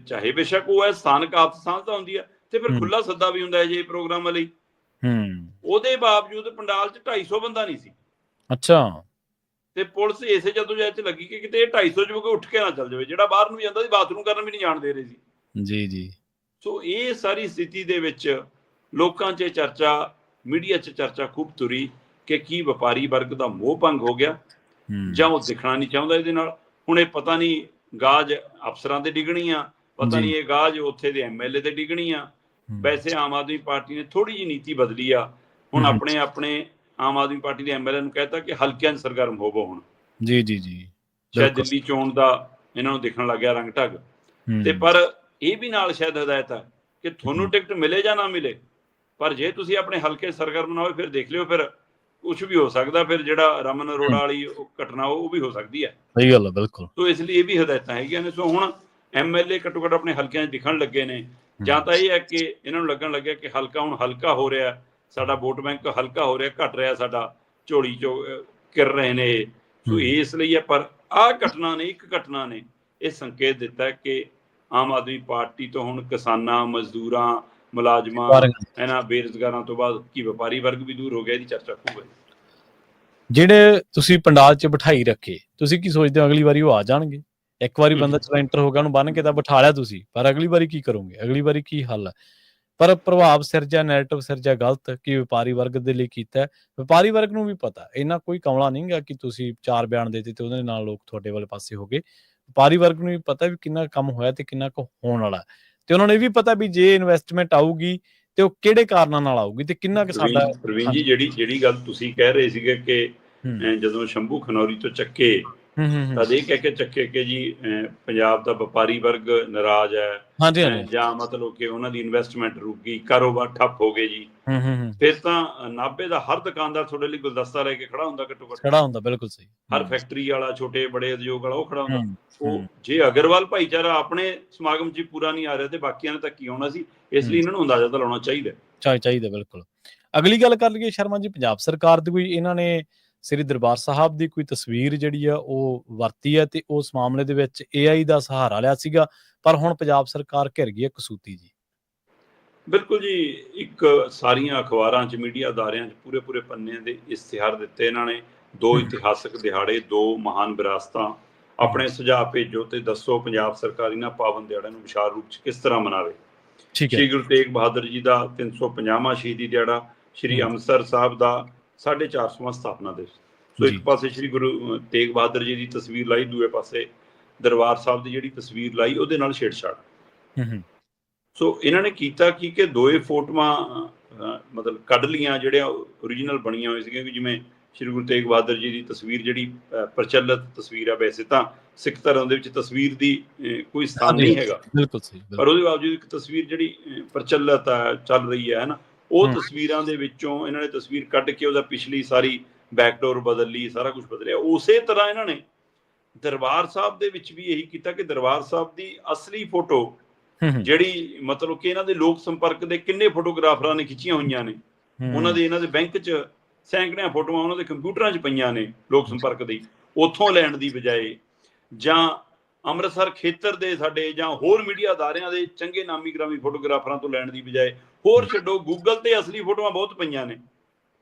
ਚਾਹੇ ਬੇਸ਼ੱਕ ਉਹ ਹੈ ਸਥਾਨਕ ਆਪਸ ਸਾਂਝਤਾ ਹੁੰਦੀ ਹੈ, ਤੇ ਫਿਰ ਖੁੱਲਾ ਸੱਦਾ ਵੀ ਹੁੰਦਾ ਹੈ ਜੇ ਪ੍ਰੋਗਰਾਮਾਂ ਲਈ। ਉਹਦੇ ਬਾਵਜੂਦ ਪੰਡਾਲ 'ਚ 250 ਬੰਦਾ ਨਹੀਂ ਸੀ। ਅੱਛਾ। ਤੇ ਪੁਲਿਸ ਇਸੇ ਜਦੋਜਹਿਦ 'ਚ ਲੱਗੀ ਕਿ ਕਿਤੇ 250 'ਚ ਕੋਈ ਉੱਠ ਕੇ ਨਾ ਚੱਲ ਜਾਵੇ, ਜਿਹੜਾ ਬਾਹਰ ਨੂੰ ਜਾਂਦਾ ਸੀ ਬਾਥਰੂਮ ਕਰਨ ਵੀ ਨਹੀਂ ਜਾਣ ਦੇ ਰਹੇ ਸੀ। ਜੀ ਜੀ। ਸੋ ਇਹ ਸਾਰੀ ਸਥਿਤੀ ਦੇ ਵਿੱਚ ਲੋਕਾਂ 'ਚ ਚਰਚਾ ਮੀਡੀਆ 'ਚ ਚਰਚਾ ਖੂਬ ਤੁਰੀ ਕਿ ਕੀ ਵਪਾਰੀ ਵਰਗ ਦਾ ਮੋਹ ਭੰਗ ਹੋ ਗਿਆ ਜਾਂ ਉਹ ਦਿਖਣਾ ਨਹੀਂ ਚਾਹੁੰਦਾ ਇਹਦੇ ਨਾਲ। ਹੁਣ ਇਹ ਪਤਾ ਨਹੀਂ ਗਾਜ ਅਫਸਰਾਂ ਤੇ ਡਿੱਗਣੀ ਆ, ਪਤਾ ਨਹੀਂ ਇਹ ਗਾਜ ਉੱਥੇ ਦੇ MLA ਤੇ ਡਿੱਗਣੀ ਆ। ਵੈਸੇ ਆਮ ਆਦਮੀ ਪਾਰਟੀ ਨੇ ਥੋੜੀ ਜਿਹੀ ਨੀਤੀ ਬਦਲੀ ਆ, ਹੁਣ ਆਪਣੇ ਆਮ ਆਦਮੀ ਪਾਰਟੀ ਦੇ MLA ਨੂੰ ਕਹਿਤਾ ਕਿ ਹਲਕਿਆਂ 'ਚ ਸਰਗਰਮ ਹੋਵੋ। ਹੁਣ ਸ਼ਾਇਦ ਦਿੱਲੀ ਚੋਣ ਦਾ ਇਹਨਾਂ ਨੂੰ ਦਿਖਣ ਲੱਗ ਗਿਆ ਰੰਗ ਢੰਗ ਤੇ, ਪਰ ਇਹ ਵੀ ਨਾਲ ਸ਼ਾਇਦ ਹਦਾਇਤ ਹੈ ਕਿ ਤੁਹਾਨੂੰ ਟਿਕਟ ਮਿਲੇ ਜਾਂ ਨਾ ਮਿਲੇ, ਪਰ ਜੇ ਤੁਸੀਂ ਆਪਣੇ ਹਲਕੇ ਸਰਗਰਮ ਨਾ ਹੋਏ ਫਿਰ ਦੇਖ ਲਿਓ, ਫਿਰ ਕੁਛ ਵੀ ਹੋ ਸਕਦਾ। ਫਿਰ ਜਿਹੜਾ ਰਮਨ ਅਰੋੜਾ ਵਾਲੀ ਘਟਨਾ ਉਹ ਵੀ ਹੋ ਸਕਦੀ ਹੈ। ਸਹੀ ਗੱਲ ਹੈ, ਬਿਲਕੁਲ। ਸੋ ਇਸ ਲਈ ਇਹ ਵੀ ਹਦਾਇਤਾਂ ਹੈਗੀਆਂ ਨੇ। ਸੋ ਹੁਣ MLA ਘੱਟੋ ਘੱਟ ਆਪਣੇ ਹਲਕਿਆਂ 'ਚ ਦਿਖਣ ਲੱਗੇ ਨੇ, ਜਾਂ ਤਾਂ ਇਹ ਹੈ ਕਿ ਇਹਨਾਂ ਨੂੰ ਲੱਗਣ ਲੱਗਿਆ ਕਿ ਹਲਕਾ ਹੁਣ ਹਲਕਾ ਹੋ ਰਿਹਾ, ਸਾਡਾ ਵੋਟ ਬੈਂਕ ਹਲਕਾ ਹੋ ਰਿਹਾ, ਘਟ ਰਿਹਾ, ਸਾਡਾ ਝੋਲੀ ਚੋਂ ਕਿਰ ਰਹੇ ਨੇ ਇਹ। ਸੋ ਇਸ ਲਈ ਹੈ। ਪਰ ਆਹ ਘਟਨਾ ਨੇ, ਇੱਕ ਘਟਨਾ ਨੇ ਇਹ ਸੰਕੇਤ ਦਿੱਤਾ ਕਿ ਆਮ ਆਦਮੀ ਪਾਰਟੀ ਤੋਂ ਹੁਣ ਕਿਸਾਨਾਂ, ਮਜ਼ਦੂਰਾਂ, ਮੁਲਾਜ਼ਮਾਂ, ਇਹਨਾਂ ਬੇਰੁਜ਼ਗਾਰਾਂ ਤੋਂ ਬਾਅਦ ਕੀ ਵਪਾਰੀ ਵਰਗ ਵੀ ਦੂਰ ਹੋ ਗਿਆ। ਇਹਦੀ ਚਰਚਾ ਖੂਬ ਹੈ। ਜਿਹੜੇ ਤੁਸੀਂ ਪੰਡਾਲ 'ਚ ਬਿਠਾਈ ਰੱਖੇ, ਤੁਸੀਂ ਕੀ ਸੋਚਦੇ ਹੋ ਅਗਲੀ ਵਾਰੀ ਉਹ ਆ ਜਾਣਗੇ? ਇੱਕ ਵਾਰੀ ਬੰਦਾ ਚਲੋ ਐਂਟਰ ਹੋ ਗਿਆ, ਉਹਨੂੰ ਬੰਨ ਕੇ ਤਾਂ ਬਿਠਾ ਲਿਆ ਤੁਸੀਂ, ਪਰ ਅਗਲੀ ਵਾਰੀ ਕੀ ਕਰੋਗੇ? ਅਗਲੀ ਵਾਰੀ ਕੀ ਹੱਲ ਹੈ? ਪਰ ਪ੍ਰਭਾਵ ਸਿਰਜਿਆ, ਨੈਰੇਟਿਵ ਸਿਰਜਿਆ ਗਲਤ ਕਿ ਵਪਾਰੀ ਵਰਗ ਦੇ ਲਈ ਕੀਤਾ। ਵਪਾਰੀ ਵਰਗ ਨੂੰ ਵੀ ਪਤਾ, ਇੰਨਾ ਕੋਈ ਕਮਲਾ ਨਹੀਂ ਗਾ ਕਿ ਤੁਸੀਂ 4 ਬਿਆਨ ਦੇ ਦਿੱਤੇ ਉਹਦੇ ਨਾਲ ਲੋਕ ਤੁਹਾਡੇ ਵਾਲੇ ਪਾਸੇ ਹੋ ਗਏ। ਵਪਾਰੀ ਵਰਗ ਨੂੰ ਵੀ ਪਤਾ ਵੀ ਕਿੰਨਾ ਕੰਮ ਹੋਇਆ ਤੇ ਕਿੰਨਾ ਕੁ ਹੋਣ ਵਾਲਾ, ਤੇ ਉਹਨਾਂ ਨੂੰ ਇਹ ਵੀ ਪਤਾ ਵੀ ਜੇ ਇਨਵੈਸਟਮੈਂਟ ਆਊਗੀ ਤੇ ਉਹ ਕਿਹੜੇ ਕਾਰਨਾਂ ਨਾਲ ਆਊਗੀ ਤੇ ਕਿੰਨਾ ਕੁ ਸਾਡਾ। ਪ੍ਰਵੀਨ ਜੀ, ਜਿਹੜੀ ਗੱਲ ਤੁਸੀਂ ਕਹਿ ਰਹੇ ਸੀਗੇ ਕਿ ਜਦੋਂ ਸ਼ੰਭੂ ਖਨੌਰੀ ਤੋਂ ਚੱਕੇ ਤਾਂ ਇਹ ਕਹਿ ਕੇ ਚੱਕੇ ਕਿ ਜੀ ਪੰਜਾਬ ਦਾ ਵਪਾਰੀ ਵਰਗ ਨਾਰਾਜ਼ ਹੈ, ਜਾਂ ਮਤਲਬ ਕਿ ਉਹਨਾਂ ਦੀ ਇਨਵੈਸਟਮੈਂਟ ਰੁਕ ਗਈ, ਕਾਰੋਬਾਰ ਠੱਪ ਹੋ ਗਏ ਜੀ, ਫਿਰ ਤਾਂ ਨਾਭੇ ਦਾ ਹਰ ਦੁਕਾਨਦਾਰ ਤੁਹਾਡੇ ਲਈ ਗੁਲਦਸਤਾ ਲੈ ਕੇ ਖੜਾ ਹੁੰਦਾ, ਘੱਟੋ ਘੱਟ ਖੜਾ ਹੁੰਦਾ। ਬਿਲਕੁਲ ਸਹੀ। ਹਰ ਫੈਕਟਰੀ ਵਾਲਾ, ਛੋਟੇ ਬੜੇ ਉਦਯੋਗ ਵਾਲਾ ਉਹ ਖੜਾ ਹੁੰਦਾ। ਉਹ ਜੇ ਅਗਰਵਾਲ ਭਾਈਚਾਰਾ ਆਪਣੇ ਸਮਾਗਮ 'ਚ ਪੂਰਾ ਨਹੀਂ ਆ ਰਿਹਾ ਤੇ ਬਾਕੀਆਂ ਨੇ ਤਾਂ ਕੀ ਆਉਣਾ ਸੀ। ਇਸ ਲਈ ਇਹਨਾਂ ਨੂੰ ਅੰਦਾਜ਼ਾ ਤਾਂ ਲਾਉਣਾ ਚਾਹੀਦਾ। ਬਿਲਕੁਲ। ਅਗਲੀ ਗੱਲ ਕਰ ਲਈਏ ਸ਼ਰਮਾ ਜੀ, ਪੰਜਾਬ ਸਰਕਾਰ ਦੀ ਕੋਈ ਇਹਨਾਂ ਨੇ ਸ੍ਰੀ ਦਰਬਾਰ ਸਾਹਿਬ ਦੀ ਕੋਈ ਤਸਵੀਰ ਜਿਹੜੀ ਆ ਉਹ ਵਰਤੀ ਹੈ ਤੇ ਉਸ ਮਾਮਲੇ ਦੇ ਵਿੱਚ AI ਦਾ ਸਹਾਰਾ ਲਿਆ ਸੀਗਾ, ਪਰ ਹੁਣ ਪੰਜਾਬ ਸਰਕਾਰ ਘਿਰ ਗਈ ਹੈ ਕਸੂਤੀ ਜੀ। ਬਿਲਕੁਲ ਜੀ। ਇੱਕ ਸਾਰੀਆਂ ਅਖਬਾਰਾਂ 'ਚ, ਮੀਡੀਆ ਅਦਾਰਿਆਂ 'ਚ ਪੂਰੇ ਪੰਨਿਆਂ ਦੇ ਇਸ਼ਤਿਹਾਰ ਦਿੱਤੇ ਇਹਨਾਂ ਨੇ। 2 ਇਤਿਹਾਸਕ ਦਿਹਾੜੇ, 2 ਮਹਾਨ ਵਿਰਾਸਤਾਂ। ਆਪਣੇ ਸੁਝਾਅ ਭੇਜੋ ਤੇ ਦੱਸੋ ਪੰਜਾਬ ਸਰਕਾਰ ਇਹਨਾਂ ਪਾਵਨ ਦਿਹਾੜਿਆਂ ਨੂੰ ਵਿਸ਼ਾਲ ਰੂਪ 'ਚ ਕਿਸ ਤਰ੍ਹਾਂ ਮਨਾਵੇ। ਸ਼੍ਰੀ ਗੁਰੂ ਤੇਗ ਬਹਾਦਰ ਜੀ ਦਾ 350ਵਾਂ ਸ਼ਹੀਦੀ ਦਿਹਾੜਾ, ਸ਼੍ਰੀ ਅੰਮ੍ਰਿਤਸਰ ਸਾਹਿਬ ਦਾ 450ਵਾਂ ਸਥਾਪਨਾ ਦਿਵਸ। ਸੋ ਇੱਕ ਪਾਸੇ ਸ਼੍ਰੀ ਗੁਰੂ ਤੇਗ ਬਹਾਦਰ ਜੀ ਦੀ ਤਸਵੀਰ ਲਾਈ, ਦੂਏ ਪਾਸੇ ਦਰਬਾਰ ਸਾਹਿਬ ਦੀ ਜਿਹੜੀ ਤਸਵੀਰ ਲਾਈ ਉਹਦੇ ਨਾਲ ਛੇੜਛਾੜ। ਸੋ ਇਹਨਾਂ ਨੇ ਕੀਤਾ ਕਿ ਦੋਏ ਫੋਟੋਆਂ ਮਤਲਬ ਕੱਢ ਲੀਆਂ ਜਿਹੜੀਆਂ ਓਰੀਜਨਲ ਬਣੀਆਂ ਹੋਈਆਂ ਸੀਗੀਆਂ। ਜਿਵੇਂ ਸ਼੍ਰੀ ਗੁਰੂ ਤੇਗ ਬਹਾਦਰ ਜੀ ਦੀ ਤਸਵੀਰ ਜਿਹੜੀ ਪ੍ਰਚਲਿਤ ਤਸਵੀਰ ਆ, ਵੈਸੇ ਤਾਂ ਸਿੱਖ ਧਰਮ ਦੇ ਵਿੱਚ ਤਸਵੀਰ ਦੀ ਕੋਈ ਸਥਾਨ ਨਹੀਂ ਹੈਗਾ, ਬਿਲਕੁਲ ਸਹੀ, ਪਰ ਉਹਦੇ ਬਾਵਜੂਦ ਇੱਕ ਤਸਵੀਰ ਜਿਹੜੀ ਪ੍ਰਚਲਿਤ ਹੈ, ਚੱਲ ਰਹੀ ਹੈ ਨਾ, ਉਹ ਤਸਵੀਰਾਂ ਦੇ ਵਿੱਚੋਂ ਇਹਨਾਂ ਨੇ ਤਸਵੀਰ ਕੱਢ ਕੇ ਉਹਦਾ ਪਿਛਲੀ ਸਾਰੀ ਬੈਕਡੋਰ ਬਦਲ ਲਈ, ਸਾਰਾ ਕੁਝ ਬਦਲਿਆ। ਉਸੇ ਤਰ੍ਹਾਂ ਇਹਨਾਂ ਨੇ ਦਰਬਾਰ ਸਾਹਿਬ ਦੇ ਵਿੱਚ ਵੀ ਇਹੀ ਕੀਤਾ ਕਿ ਦਰਬਾਰ ਸਾਹਿਬ ਦੀ ਅਸਲੀ ਫੋਟੋ ਜਿਹੜੀ ਮਤਲਬ ਕਿ ਇਹਨਾਂ ਦੇ ਲੋਕ ਸੰਪਰਕ ਦੇ ਕਿੰਨੇ ਫੋਟੋਗ੍ਰਾਫਰਾਂ ਨੇ ਖਿੱਚੀਆਂ ਹੋਈਆਂ ਨੇ, ਉਹਨਾਂ ਦੇ ਇਹਨਾਂ ਦੇ ਬੈਂਕ 'ਚ ਸੈਂਕੜਿਆਂ ਫੋਟੋਆਂ ਉਹਨਾਂ ਦੇ ਕੰਪਿਊਟਰਾਂ 'ਚ ਪਈਆਂ ਨੇ ਲੋਕ ਸੰਪਰਕ ਦੀ, ਉੱਥੋਂ ਲੈਣ ਦੀ ਬਜਾਏ, ਜਾਂ ਅੰਮ੍ਰਿਤਸਰ ਖੇਤਰ ਦੇ ਸਾਡੇ ਜਾਂ ਹੋਰ ਮੀਡੀਆ ਅਦਾਰਿਆਂ ਦੇ ਚੰਗੇ ਨਾਮੀ ਗ੍ਰਾਮੀ ਫੋਟੋਗ੍ਰਾਫਰਾਂ ਤੋਂ ਲੈਣ ਦੀ ਬਜਾਏ, ਹੋਰ ਛੱਡੋ ਗੂਗਲ ਤੇ ਅਸਲੀ ਫੋਟੋਆਂ ਬਹੁਤ ਪਈਆਂ ਨੇ,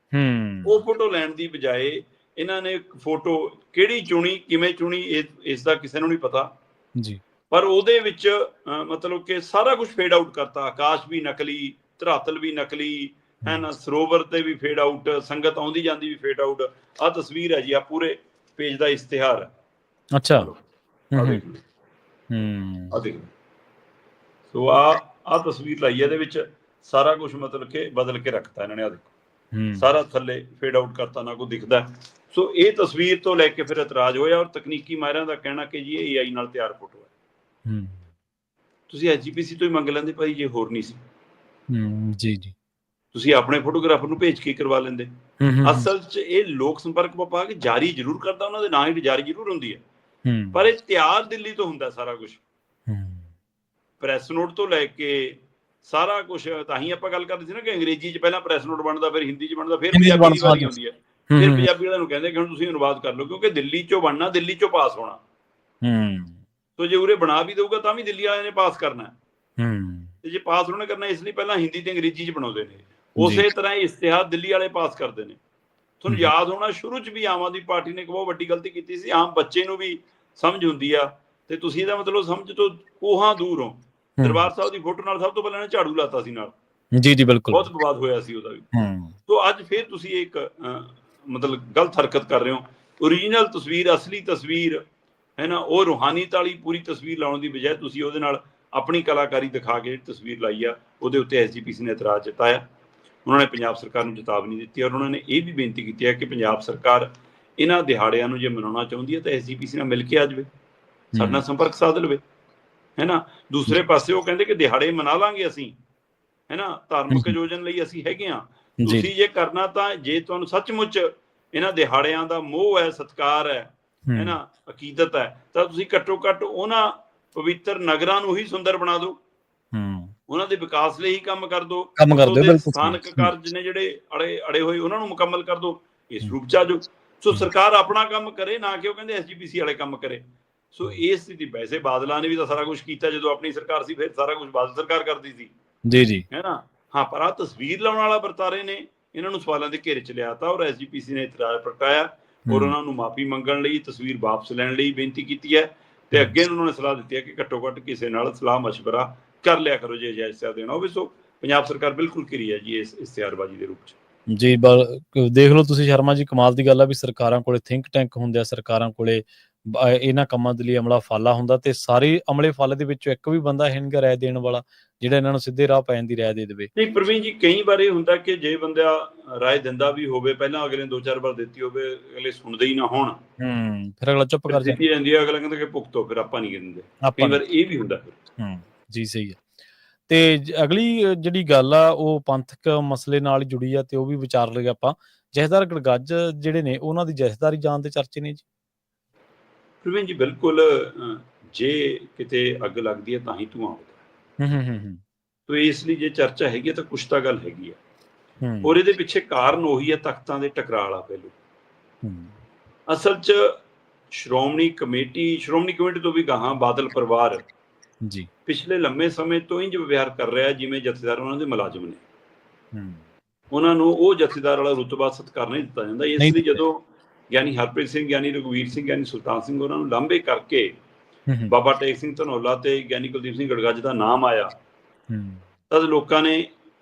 ਉਹ ਫੋਟੋ ਲੈਣ ਦੀ ਬਜਾਏ ਇਹਨਾਂ ਨੇ ਫੋਟੋ ਕਿਹੜੀ ਚੁਣੀ, ਕਿਵੇਂ ਚੁਣੀ, ਇਸ ਦਾ ਕਿਸੇ ਨੂੰ ਨਹੀਂ ਪਤਾ ਜੀ। ਪਰ ਉਹਦੇ ਵਿੱਚ ਮਤਲਬ ਕਿ ਸਾਰਾ ਕੁਝ ਫੇਡ ਆਊਟ ਕਰਤਾ। ਆਕਾਸ਼ ਵੀ ਨਕਲੀ, ਧਰਾਤਲ ਵੀ ਨਕਲੀ ਹੈ ਨਾ, ਸਰੋਵਰ ਤੇ ਵੀ ਫੇਡ ਆਊਟ, ਸੰਗਤ ਆਉਂਦੀ ਜਾਂਦੀ ਵੀ ਫੇਡ ਆਊਟ। ਆਹ ਤਸਵੀਰ ਹੈ ਜੀ, ਆ ਪੂਰੇ ਪੇਜ ਦਾ ਇਸ਼ਤਿਹਾਰ ਹੈ। ਅੱਛਾ, ਆ ਦੇਖ। ਸੋ ਆ ਤਸਵੀਰ ਲਾਈ, ਇਹਦੇ ਵਿੱਚ ਸਾਰਾ ਕੁਝ ਮਤਲਬ ਕਿ ਬਦਲ ਕੇ ਰੱਖਤਾ ਇਹਨਾਂ ਨੇ। ਆ ਦੇਖੋ, ਸਾਰਾ ਥੱਲੇ ਫੇਡ ਆਊਟ ਕਰਤਾ, ਨਾ ਕੋਈ ਦਿਖਦਾ। ਸੋ ਇਹ ਤਸਵੀਰ ਤੋਂ ਲੈ ਕੇ ਫਿਰ ਇਤਰਾਜ਼ ਹੋਇਆ, ਔਰ ਤਕਨੀਕੀ ਮਾਹਿਰਾਂ ਦਾ ਕਹਿਣਾ ਕਿ ਜੀ ਇਹ AI ਨਾਲ ਤਿਆਰ ਫੋਟੋ ਹੈ। ਤੁਸੀਂ SGPC ਤੋਂ ਹੀ ਮੰਗ ਲੈਂਦੇ ਭਾਈ, ਜੇ ਹੋਰ ਨਹੀਂ ਸੀ ਜੀ ਤੁਸੀਂ ਆਪਣੇ ਫੋਟੋਗ੍ਰਾਫਰ ਨੂੰ ਭੇਜ ਕੇ ਕਰਵਾ ਲੈਂਦੇ। ਅਸਲ 'ਚ ਇਹ ਲੋਕ ਸੰਪਰਕ ਪਾ ਕੇ ਜਾਰੀ ਜ਼ਰੂਰ ਕਰਦਾ, ਉਹਨਾਂ ਦੇ ਨਾਂ ਹੀ ਜਾਰੀ ਜ਼ਰੂਰ ਹੁੰਦੀ ਹੈ, ਪਰ ਇਹ ਤਿਆਰ ਦਿੱਲੀ ਤੋਂ ਹੁੰਦਾ ਸਾਰਾ ਕੁਝ, ਪ੍ਰੈਸ ਨੋਟ ਤੋਂ ਲੈ ਕੇ ਸਾਰਾ ਕੁਝ। ਤਾਂ ਹੀ ਆਪਾਂ ਗੱਲ ਕਰਦੇ ਸੀ ਨਾ ਕਿ ਅੰਗਰੇਜ਼ੀ 'ਚ ਪਹਿਲਾਂ ਪ੍ਰੈਸ ਨੋਟ ਬਣਦਾ, ਫਿਰ ਹਿੰਦੀ 'ਚ ਬਣਦਾ, ਫਿਰ ਪੰਜਾਬੀ ਦੀ ਵਾਰੀ ਆਉਂਦੀ ਹੈ, ਫਿਰ ਪੰਜਾਬੀ ਵਾਲਿਆਂ ਨੂੰ ਕਹਿੰਦੇ ਕਿ ਹੁਣ ਤੁਸੀਂ ਅਨੁਵਾਦ ਕਰ ਲਓ, ਕਿਉਂਕਿ ਦਿੱਲੀ 'ਚੋਂ ਬਣਨਾ, ਦਿੱਲੀ 'ਚੋਂ ਪਾਸ ਹੋਣਾ। ਸੋ ਜੇ ਉਰੇ ਬਣਾ ਵੀ ਦਊਗਾ ਤਾਂ ਵੀ ਦਿੱਲੀ ਵਾਲਿਆਂ ਨੇ ਪਾਸ ਕਰਨਾ, ਤੇ ਜੇ ਪਾਸ ਉਹਨੇ ਕਰਨਾ ਇਸ ਲਈ ਪਹਿਲਾਂ ਹਿੰਦੀ ਤੇ ਅੰਗਰੇਜ਼ੀ 'ਚ ਬਣਾਉਂਦੇ ਨੇ। ਉਸੇ ਤਰ੍ਹਾਂ ਇਸ਼ਤਿਹਾਰ ਦਿੱਲੀ ਵਾਲੇ ਪਾਸ ਕਰਦੇ ਨੇ। ਤੁਹਾਨੂੰ ਯਾਦ ਹੋਣਾ, ਸ਼ੁਰੂ 'ਚ ਵੀ ਆਮ ਆਦਮੀ ਪਾਰਟੀ ਨੇ ਇੱਕ ਬਹੁਤ ਵੱਡੀ ਗਲਤੀ ਕੀਤੀ ਸੀ। ਆਮ ਬੱਚੇ ਨੂੰ ਵੀ ਸਮਝ ਹੁੰਦੀ ਆ, ਤੇ ਤੁਸੀਂ ਇਹਦਾ ਮਤਲਬ ਸਮਝ ਤੋਂ ਕੋਹਾਂ ਦੂਰ ਹੋ। ਦਰਬਾਰ ਸਾਹਿਬ ਦੀ ਫੋਟੋ ਨਾਲ ਸਭ ਤੋਂ ਪਹਿਲਾਂ ਝਾੜੂ ਲਾਤਾ ਸੀ ਨਾਲ, ਜੀ ਜੀ ਬਿਲਕੁਲ, ਬਹੁਤ ਵਿਵਾਦ ਹੋਇਆ ਸੀ ਉਹਦਾ ਵੀ। ਸੋ ਅੱਜ ਫਿਰ ਤੁਸੀਂ ਇੱਕ ਮਤਲਬ ਗਲਤ ਹਰਕਤ ਕਰ ਰਹੇ ਹੋ। ਓਰੀਜਨਲ ਤਸਵੀਰ, ਅਸਲੀ ਤਸਵੀਰ ਹੈ ਨਾ, ਉਹ ਰੂਹਾਨੀਅਤ ਵਾਲੀ ਪੂਰੀ ਤਸਵੀਰ ਲਾਉਣ ਦੀ ਬਜਾਏ ਤੁਸੀਂ ਉਹਦੇ ਨਾਲ ਆਪਣੀ ਕਲਾਕਾਰੀ ਦਿਖਾ ਕੇ ਜਿਹੜੀ ਤਸਵੀਰ ਲਾਈ ਆ, ਉਹਦੇ ਉੱਤੇ SGPC ਨੇ ਇਤਰਾਜ਼ ਜਤਾਇਆ। ਉਹਨਾਂ ਨੇ ਪੰਜਾਬ ਸਰਕਾਰ ਨੂੰ ਚੇਤਾਵਨੀ ਦਿੱਤੀ ਔਰ ਉਹਨਾਂ ਨੇ ਇਹ ਵੀ ਬੇਨਤੀ ਕੀਤੀ ਹੈ ਕਿ ਪੰਜਾਬ ਸਰਕਾਰ ਇਹਨਾਂ ਦਿਹਾੜਿਆਂ ਨੂੰ ਜੇ ਮਨਾਉਣਾ ਚਾਹੁੰਦੀ ਹੈ ਤਾਂ SGPC ਨਾਲ ਮਿਲ ਕੇ ਆ ਜਾਵੇ, ਸਾਡੇ ਨਾਲ ਸੰਪਰਕ ਸਾਧ ਲਵੇ, ਹੈ ਨਾ। ਦੂਸਰੇ ਪਾਸੇ ਉਹ ਕਹਿੰਦੇ ਕਿ ਦਿਹਾੜੇ ਮਨਾ ਲਾਂਗੇ ਅਸੀਂ, ਹੈ ਨਾ, ਧਾਰਮਿਕ ਆਯੋਜਨ ਲਈ ਅਸੀਂ ਹੈਗੇ ਹਾਂ। ਤੁਸੀਂ ਜੇ ਕਰਨਾ ਤਾਂ ਜੇ ਤੁਹਾਨੂੰ ਸੱਚਮੁੱਚ ਇਹਨਾਂ ਦਿਹਾੜਿਆਂ ਦਾ ਮੋਹ ਹੈ, ਸਤਿਕਾਰ ਹੈ ਨਾ, ਅਕੀਦਤ ਹੈ, ਤਾਂ ਤੁਸੀਂ ਘੱਟੋ ਘੱਟ ਉਹਨਾਂ ਪਵਿੱਤਰ ਨਗਰਾਂ ਨੂੰ ਹੀ ਸੁੰਦਰ ਬਣਾ ਦਿਓ, ਉਹਨਾਂ ਦੇ ਵਿਕਾਸ ਲਈ ਹੀ ਕੰਮ ਕਰ ਦਿਓ, ਉਹਦੇ ਸਥਾਨਕ ਕਾਰਜ ਨੇ ਜਿਹੜੇ ਅੜੇ ਹੋਏ ਉਹਨਾਂ ਨੂੰ ਮੁਕੰਮਲ ਕਰ ਦਿਓ, ਇਸ ਰੂਪ ਚ ਆ ਜਾਓ। ਸੋ ਸਰਕਾਰ ਆਪਣਾ ਕੰਮ ਕਰੇ, ਨਾ ਕਿ ਉਹ ਕਹਿੰਦੇ SGPC ਵਾਲੇ ਕੰਮ ਕਰੇ। ਸੋ ਇਸ ਦੀ ਵੈਸੇ ਬਾਦਲਾਂ ਨੇ ਵੀ ਤਾਂ ਸਾਰਾ ਕੁਝ ਕੀਤਾ, ਜਦੋਂ ਆਪਣੀ ਸਰਕਾਰ ਸੀ ਫਿਰ ਸਾਰਾ ਕੁਝ ਬਾਦਲ ਸਰਕਾਰ ਕਰਦੀ ਸੀ, ਜੀ ਜੀ, ਹੈ ਨਾ। ਹਾਂ, ਪਰ ਆਹ ਤਸਵੀਰ ਲਾਉਣ ਵਾਲਾ ਵਰਤਾਰੇ ਨੇ ਇਹਨਾਂ ਨੂੰ ਸਵਾਲਾਂ ਦੇ ਘੇਰੇ ਚ ਲਿਆਤਾ ਔਰ SGPC ਨੇ ਇਤਰਾਜ਼ ਪ੍ਰਗਟਾਇਆ ਔਰ ਉਹਨਾਂ ਨੂੰ ਮਾਫੀ ਮੰਗਣ ਲਈ, ਤਸਵੀਰ ਵਾਪਸ ਲੈਣ ਲਈ ਬੇਨਤੀ ਕੀਤੀ ਹੈ। ਤੇ ਅੱਗੇ ਉਹਨਾਂ ਨੇ ਸਲਾਹ ਦਿੱਤੀ ਹੈ ਕਿ ਘੱਟੋ ਘੱਟ ਕਿਸੇ ਨਾਲ ਸਲਾਹ ਮਸ਼ਵਰਾ ਕਰ ਲਿਆ ਕਰੋ ਜੇ ਇਜਾਜ਼ਤ ਦੇਣਾ ਹੋਵੇ। ਸੋ ਪੰਜਾਬ ਸਰਕਾਰ ਬਿਲਕੁਲ ਘਿਰੀ ਹੈ ਜੀ ਇਸ ਇਸ਼ਤਿਹਾਰਬਾਜ਼ੀ ਦੇ ਰੂਪ ਚ। ਜੀ ਦੇਖ ਲਓ ਤੁਸੀਂ ਸ਼ਰਮਾ ਜੀ, ਕਮਾਲ ਦੀ ਗੱਲ ਆ ਵੀ ਸਰਕਾਰਾਂ ਕੋਲੇ ਥਿੰਕ ਟੈਂਕ ਹੁੰਦੇ ਆ, ਸਰਕਾਰਾਂ ਕੋਲੇ ਇਹਨਾਂ ਕੰਮਾਂ ਦੇ ਲਈ ਅਮਲਾ ਫਾਲਾ ਹੁੰਦਾ, ਤੇ ਸਾਰੇ ਅਮਲੇ ਫਾਲੇ ਦੇ ਵਿੱਚੋਂ ਇੱਕ ਵੀ ਬੰਦਾ ਹੈ ਨਹੀਂ ਰਾਏ ਦੇਣ ਵਾਲਾ ਜਿਹੜਾ ਇਹਨਾਂ ਨੂੰ ਸਿੱਧੇ ਰਾਹ ਪੈਣ ਦੀ ਰਾਏ ਦੇ ਦੇਵੇ। ਨਹੀਂ ਪ੍ਰਵੀਨ ਜੀ, ਕਈ ਵਾਰ ਇਹ ਹੁੰਦਾ ਕਿ ਜੇ ਬੰਦਾ ਰਾਏ ਦਿੰਦਾ ਵੀ ਹੋਵੇ, ਪਹਿਲਾਂ ਅਗਲੇ ਨੇ 2-4 ਵਾਰ ਦਿੱਤੀ ਹੋਵੇ, ਅਗਲੇ ਸੁਣਦੇ ਹੀ ਨਾ ਹੋਣ, ਫਿਰ ਅਗਲਾ ਚੁੱਪ ਕਰ ਦਿੱਤੀ ਜਾਂਦੀ ਹੈ, ਅਗਲਾ ਕਹਿੰਦਾ ਕਿ ਭੁਗਤੋ, ਫਿਰ ਆਪਾਂ ਨਹੀਂ ਦਿੰਦੇ, ਕਈ ਵਾਰ ਇਹ ਵੀ ਹੁੰਦਾ। ਜੀ ਸਹੀ ਹੈ। ਤੇ ਅਗਲੀ ਜਿਹੜੀ ਗੱਲ ਆ ਉਹ ਪੰਥਕ ਮਸਲੇ ਨਾਲ ਜੁੜੀ ਆ, ਤੇ ਉਹ ਵੀ ਵਿਚਾਰ ਲਈਏ ਆਪਾਂ। ਜਥੇਦਾਰ ਗੜਗੱਜ ਜਿਹੜੇ ਨੇ ਉਹਨਾਂ ਦੀ ਜਥੇਦਾਰੀ ਜਾਣ ਦੇ ਚਰਚੇ ਨੇ ਜੀ। ਪ੍ਰਵੀਨ ਜੀ ਬਿਲਕੁਲ, ਜੇ ਕਿਤੇ ਅੱਗ ਲੱਗਦੀ ਹੈ ਤਾਂ ਹੀ ਧੂੰਆਂ ਆਉਂਦਾ, ਤੋ ਇਸ ਲਈ ਜੇ ਚਰਚਾ ਹੈਗੀ ਹੈ ਤਾਂ ਕੁਛ ਤਾਂ ਗੱਲ ਹੈਗੀ ਆ, ਔਰ ਇਹਦੇ ਪਿੱਛੇ ਕਾਰਨ ਉਹੀ ਹੈ ਤਖਤਾਂ ਦੇ ਟਕਰਾਅ ਵਾਲਾ ਪਹਿਲੂ। ਅਸਲ 'ਚ ਸ਼੍ਰੋਮਣੀ ਕਮੇਟੀ ਤੋਂ ਵੀ ਗਾਹਾਂ ਬਾਦਲ ਪਰਿਵਾਰ ਜੀ ਪਿਛਲੇ ਲੰਮੇ ਸਮੇਂ ਤੋਂ ਇੰਝ ਵਿਵਹਾਰ ਕਰ ਰਿਹਾ ਜਿਵੇਂ ਜਥੇਦਾਰ ਉਹਨਾਂ ਦੇ ਮੁਲਾਜ਼ਮ ਨੇ, ਉਹਨਾਂ ਨੂੰ ਉਹ ਜਥੇਦਾਰ ਵਾਲਾ ਰੁਤਬਾ ਸਤਿਕਾਰ ਨਹੀਂ ਦਿੱਤਾ ਜਾਂਦਾ। ਇਸ ਲਈ ਜਦੋਂ ਗਿਆਨੀ ਹਰਪ੍ਰੀਤ ਸਿੰਘ, ਗਿਆਨੀ ਰਘੁਵੀਰ ਸਿੰਘ, ਗਿਆਨੀ ਸੁਲਤਾਨ ਸਿੰਘ ਉਹਨਾਂ ਨੂੰ ਲਾਂਭੇ ਕਰਕੇ ਬਾਬਾ ਟੇਕ ਸਿੰਘ ਧਨੌਲਾ ਤੇ ਗਿਆਨੀ ਕੁਲਦੀਪ ਸਿੰਘ ਗੜਗੱਜ ਦਾ ਨਾਮ ਆਇਆ, ਤਦ ਲੋਕਾਂ ਨੇ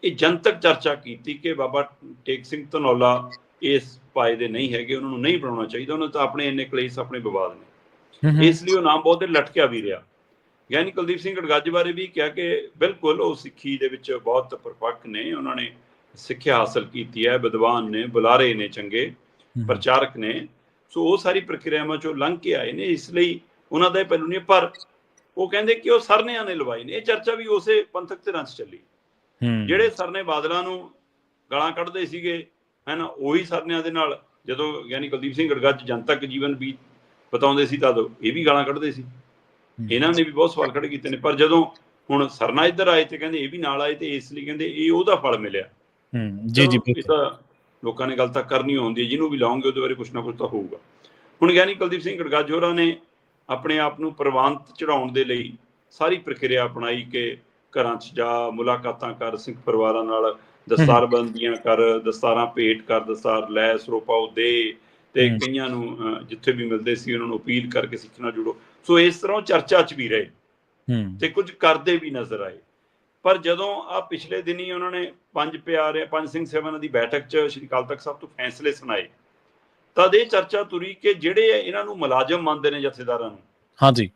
ਇਹ ਜਨਤਕ ਚਰਚਾ ਕੀਤੀ ਕਿ ਬਾਬਾ ਟੇਕ ਸਿੰਘ ਧਨੌਲਾ ਇਸ ਪਾਏ ਦੇ ਨਹੀਂ ਹੈਗੇ, ਉਹਨਾਂ ਨੂੰ ਨਹੀਂ ਬਣਾਉਣਾ ਚਾਹੀਦਾ, ਉਹਨਾਂ ਤਾਂ ਆਪਣੇ ਇੰਨੇ ਕਲੇਸ਼, ਆਪਣੇ ਵਿਵਾਦ ਨੇ, ਇਸ ਲਈ ਉਹ ਨਾਮ ਬਹੁਤ ਦੇਰ ਲਟਕਿਆ ਵੀ ਰਿਹਾ। ਗਿਆਨੀ ਕੁਲਦੀਪ ਸਿੰਘ ਗੜਗੱਜ ਬਾਰੇ ਵੀ ਕਿਹਾ ਕਿ ਬਿਲਕੁਲ ਉਹ ਸਿੱਖੀ ਦੇ ਵਿੱਚ ਬਹੁਤ ਪਰਪੱਕ ਨੇ, ਉਹਨਾਂ ਨੇ ਸਿੱਖਿਆ ਹਾਸਲ ਕੀਤੀ ਹੈ, ਵਿਦਵਾਨ ਨੇ, ਬੁਲਾਰੇ ਨੇ, ਚੰਗੇ ਪ੍ਰਚਾਰਕ ਨੇ, ਸੋ ਉਹ ਸਾਰੀ ਪ੍ਰਕਿਰਿਆਵਾਂ ਚੋਂ ਲੰਘ ਕੇ ਆਏ ਨੇ, ਇਸ ਲਈ ਉਹਨਾਂ ਦਾ ਇਹ ਪਹਿਲੂ ਨਹੀਂ। ਪਰ ਉਹ ਕਹਿੰਦੇ ਕਿ ਉਹ ਸਰਨਿਆਂ ਨੇ ਲਵਾਈ ਨੇ। ਇਹ ਚਰਚਾ ਵੀ ਉਸੇ ਪੰਥਕ ਧਿਰਾਂ 'ਚ ਚੱਲੀ, ਜਿਹੜੇ ਸਰਨੇ ਬਾਦਲਾਂ ਨੂੰ ਗਾਲਾਂ ਕੱਢਦੇ ਸੀਗੇ, ਹੈ ਨਾ, ਉਹੀ ਸਰਨਿਆਂ ਦੇ ਨਾਲ ਜਦੋਂ ਗਿਆਨੀ ਕੁਲਦੀਪ ਸਿੰਘ ਗੜਗੱਜ ਜਨਤਕ ਜੀਵਨ ਵੀ ਬਤਾਉਂਦੇ ਸੀ ਤਦ ਇਹ ਵੀ ਗਾਲਾਂ ਕੱਢਦੇ ਸੀ। ਇਹਨਾਂ ਨੇ ਵੀ ਬਹੁਤ ਸਵਾਲ ਖੜੇ ਕੀਤੇ ਨੇ, ਪਰ ਜਦੋਂ ਹੁਣ ਸਰਨਾ ਇੱਧਰ ਆਏ ਤੇ ਕਹਿੰਦੇ ਇਹ ਵੀ ਨਾਲ ਆਏ, ਤੇ ਇਸ ਲਈ ਕਹਿੰਦੇ ਇਹ ਉਹਦਾ ਫਲ ਮਿਲਿਆ। ਇਹ ਤਾਂ ਲੋਕਾਂ ਨੇ ਗੱਲ ਤਾਂ ਕਰਨੀ ਹੁੰਦੀ ਹੈ, ਜਿਹਨੂੰ ਵੀ ਲਾਉਂਗੇ ਉਹਦੇ ਬਾਰੇ ਕੁਛ ਨਾ ਕੁਛ ਤਾਂ ਹੋਊਗਾ। ਹੁਣ ਗਿਆਨੀ ਕੁਲਦੀਪ ਸਿੰਘ ਗੜਗੱਜ ਹੋਰਾਂ ਨੇ ਆਪਣੇ ਆਪ ਨੂੰ ਪ੍ਰਵਾਨਤ ਚੜਾਉਣ ਦੇ ਲਈ ਸਾਰੀ ਪ੍ਰਕਿਰਿਆ ਅਪਣਾਈ ਕਿ ਘਰਾਂ 'ਚ ਜਾ, ਮੁਲਾਕਾਤਾਂ ਕਰ, ਸਿੱਖ ਪਰਿਵਾਰਾਂ ਨਾਲ ਦਸਤਾਰਬੰਦੀਆਂ ਕਰ, ਦਸਤਾਰਾਂ ਭੇਟ ਕਰ, ਦਸਤਾਰ ਲੈ, ਸਰੋਪਾ ਦੇ, ਤੇ ਕਈਆਂ ਨੂੰ ਜਿੱਥੇ ਵੀ ਮਿਲਦੇ ਸੀ ਉਹਨਾਂ ਨੂੰ ਅਪੀਲ ਕਰਕੇ ਸਿੱਖ ਨਾਲ ਜੁੜੋ। ਸੋ ਇਸ ਤਰ੍ਹਾਂ ਚਰਚਾ 'ਚ ਵੀ ਰਹੇ ਤੇ ਕੁਝ ਕਰਦੇ ਵੀ ਨਜ਼ਰ ਆਏ। ਪਰ ਜਦੋਂ ਆ ਪਿਛਲੇ ਦਿਨੀ ਉਹਨਾਂ ਨੇ ਪੰਜ ਸਿੰਘ ਸਾਹਿਬਾਨਾਂ ਦੀ ਬੈਠਕ 'ਚ ਸ਼੍ਰੀ ਅਕਾਲ ਤਖਤ ਸਾਹਿਬ ਤੋਂ ਫੈਸਲੇ ਸੁਣਾਏ, ਤਦ ਇਹ ਚਰਚਾ ਤੁਰੀ ਕਿ ਜਿਹੜੇ ਇਹਨਾਂ ਨੂੰ ਮੁਲਾਜ਼ਮ ਮੰਨਦੇ ਨੇ ਜਥੇਦਾਰਾਂ ਨੂੰ, ਹਾਂਜੀ,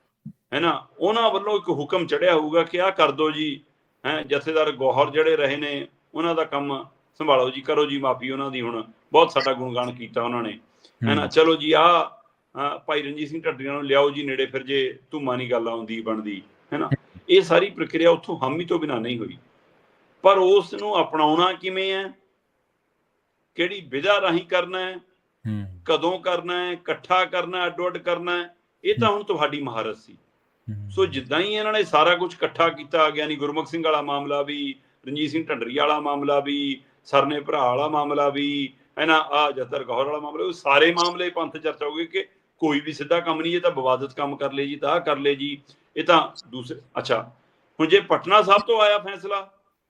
ਹੈ ਨਾ, ਉਹਨਾਂ ਵੱਲੋਂ ਇੱਕ ਹੁਕਮ ਚੜਿਆ ਹੋਊਗਾ ਕਿ ਆਹ ਕਰ ਦਿਓ ਜੀ, ਜਥੇਦਾਰ ਗੌਹਰ ਜਿਹੜੇ ਰਹੇ ਨੇ ਉਹਨਾਂ ਦਾ ਕੰਮ ਸੰਭਾਲੋ ਜੀ, ਕਰੋ ਜੀ ਮਾਫੀ ਉਹਨਾਂ ਦੀ, ਹੁਣ ਬਹੁਤ ਸਾਡਾ ਗੁਣਗਾਨ ਕੀਤਾ ਉਹਨਾਂ ਨੇ, ਹੈ ਨਾ, ਚਲੋ ਜੀ ਆਹ ਭਾਈ ਰਣਜੀਤ ਸਿੰਘ ਢੱਡਰੀਆਂ ਨੂੰ ਲਿਆਓ ਜੀ ਨੇੜੇ, ਫਿਰ ਜੇ ਧੂੰਮਾਂ ਨਹੀਂ ਗੱਲ ਆਉਂਦੀ ਬਣਦੀ, ਹੈ ਨਾ। ਇਹ ਸਾਰੀ ਪ੍ਰਕਿਰਿਆ ਉੱਥੋਂ ਹਾਮੀ ਤੋਂ ਬਿਨਾਂ ਨਹੀਂ ਹੋਈ। ਪਰ ਉਸ ਨੂੰ ਅਪਣਾਉਣਾ ਕਿਵੇਂ ਹੈ, ਕਿਹੜੀ ਵਿਧਾ ਰਾਹੀਂ ਕਰਨਾ ਹੈ, ਕਦੋਂ ਕਰਨਾ ਹੈ, ਇਕੱਠਾ ਕਰਨਾ, ਅੱਡੋ ਅੱਡ ਕਰਨਾ ਹੈ, ਇਹ ਤਾਂ ਹੁਣ ਤੁਹਾਡੀ ਮਹਾਰਤ ਸੀ। ਸੋ ਜਿੱਦਾਂ ਹੀ ਇਹਨਾਂ ਨੇ ਸਾਰਾ ਕੁਝ ਇਕੱਠਾ ਕੀਤਾ, ਗਿਆਨੀ ਗੁਰਮੁਖ ਸਿੰਘ ਵਾਲਾ ਮਾਮਲਾ ਵੀ, ਰਣਜੀਤ ਸਿੰਘ ਢੱਡਰੀ ਵਾਲਾ ਮਾਮਲਾ ਵੀ, ਸਰਨੇ ਭਰਾ ਵਾਲਾ ਮਾਮਲਾ ਵੀ, ਹੈ ਨਾ, ਆਹ ਜਥੇਦਾਰ ਗੌਹਰ ਵਾਲਾ ਮਾਮਲਾ, ਉਹ ਸਾਰੇ ਮਾਮਲੇ ਪੰਥ ਚਰਚਾ ਹੋ ਗਈ ਕਿ ਕੋਈ ਵੀ ਸਿੱਧਾ ਕੰਮ ਨਹੀਂ, ਇਹ ਤਾਂ ਵਿਵਾਦਤ ਕੰਮ ਕਰ ਲਏ ਜੀ, ਤਾਂ ਆਹ ਕਰ ਲਏ ਜੀ, ਇਹ ਤਾਂ ਦੂਸਰੇ। ਅੱਛਾ, ਹੁਣ ਜੇ ਪਟਨਾ ਸਾਹਿਬ ਤੋਂ ਆਇਆ ਫੈਸਲਾ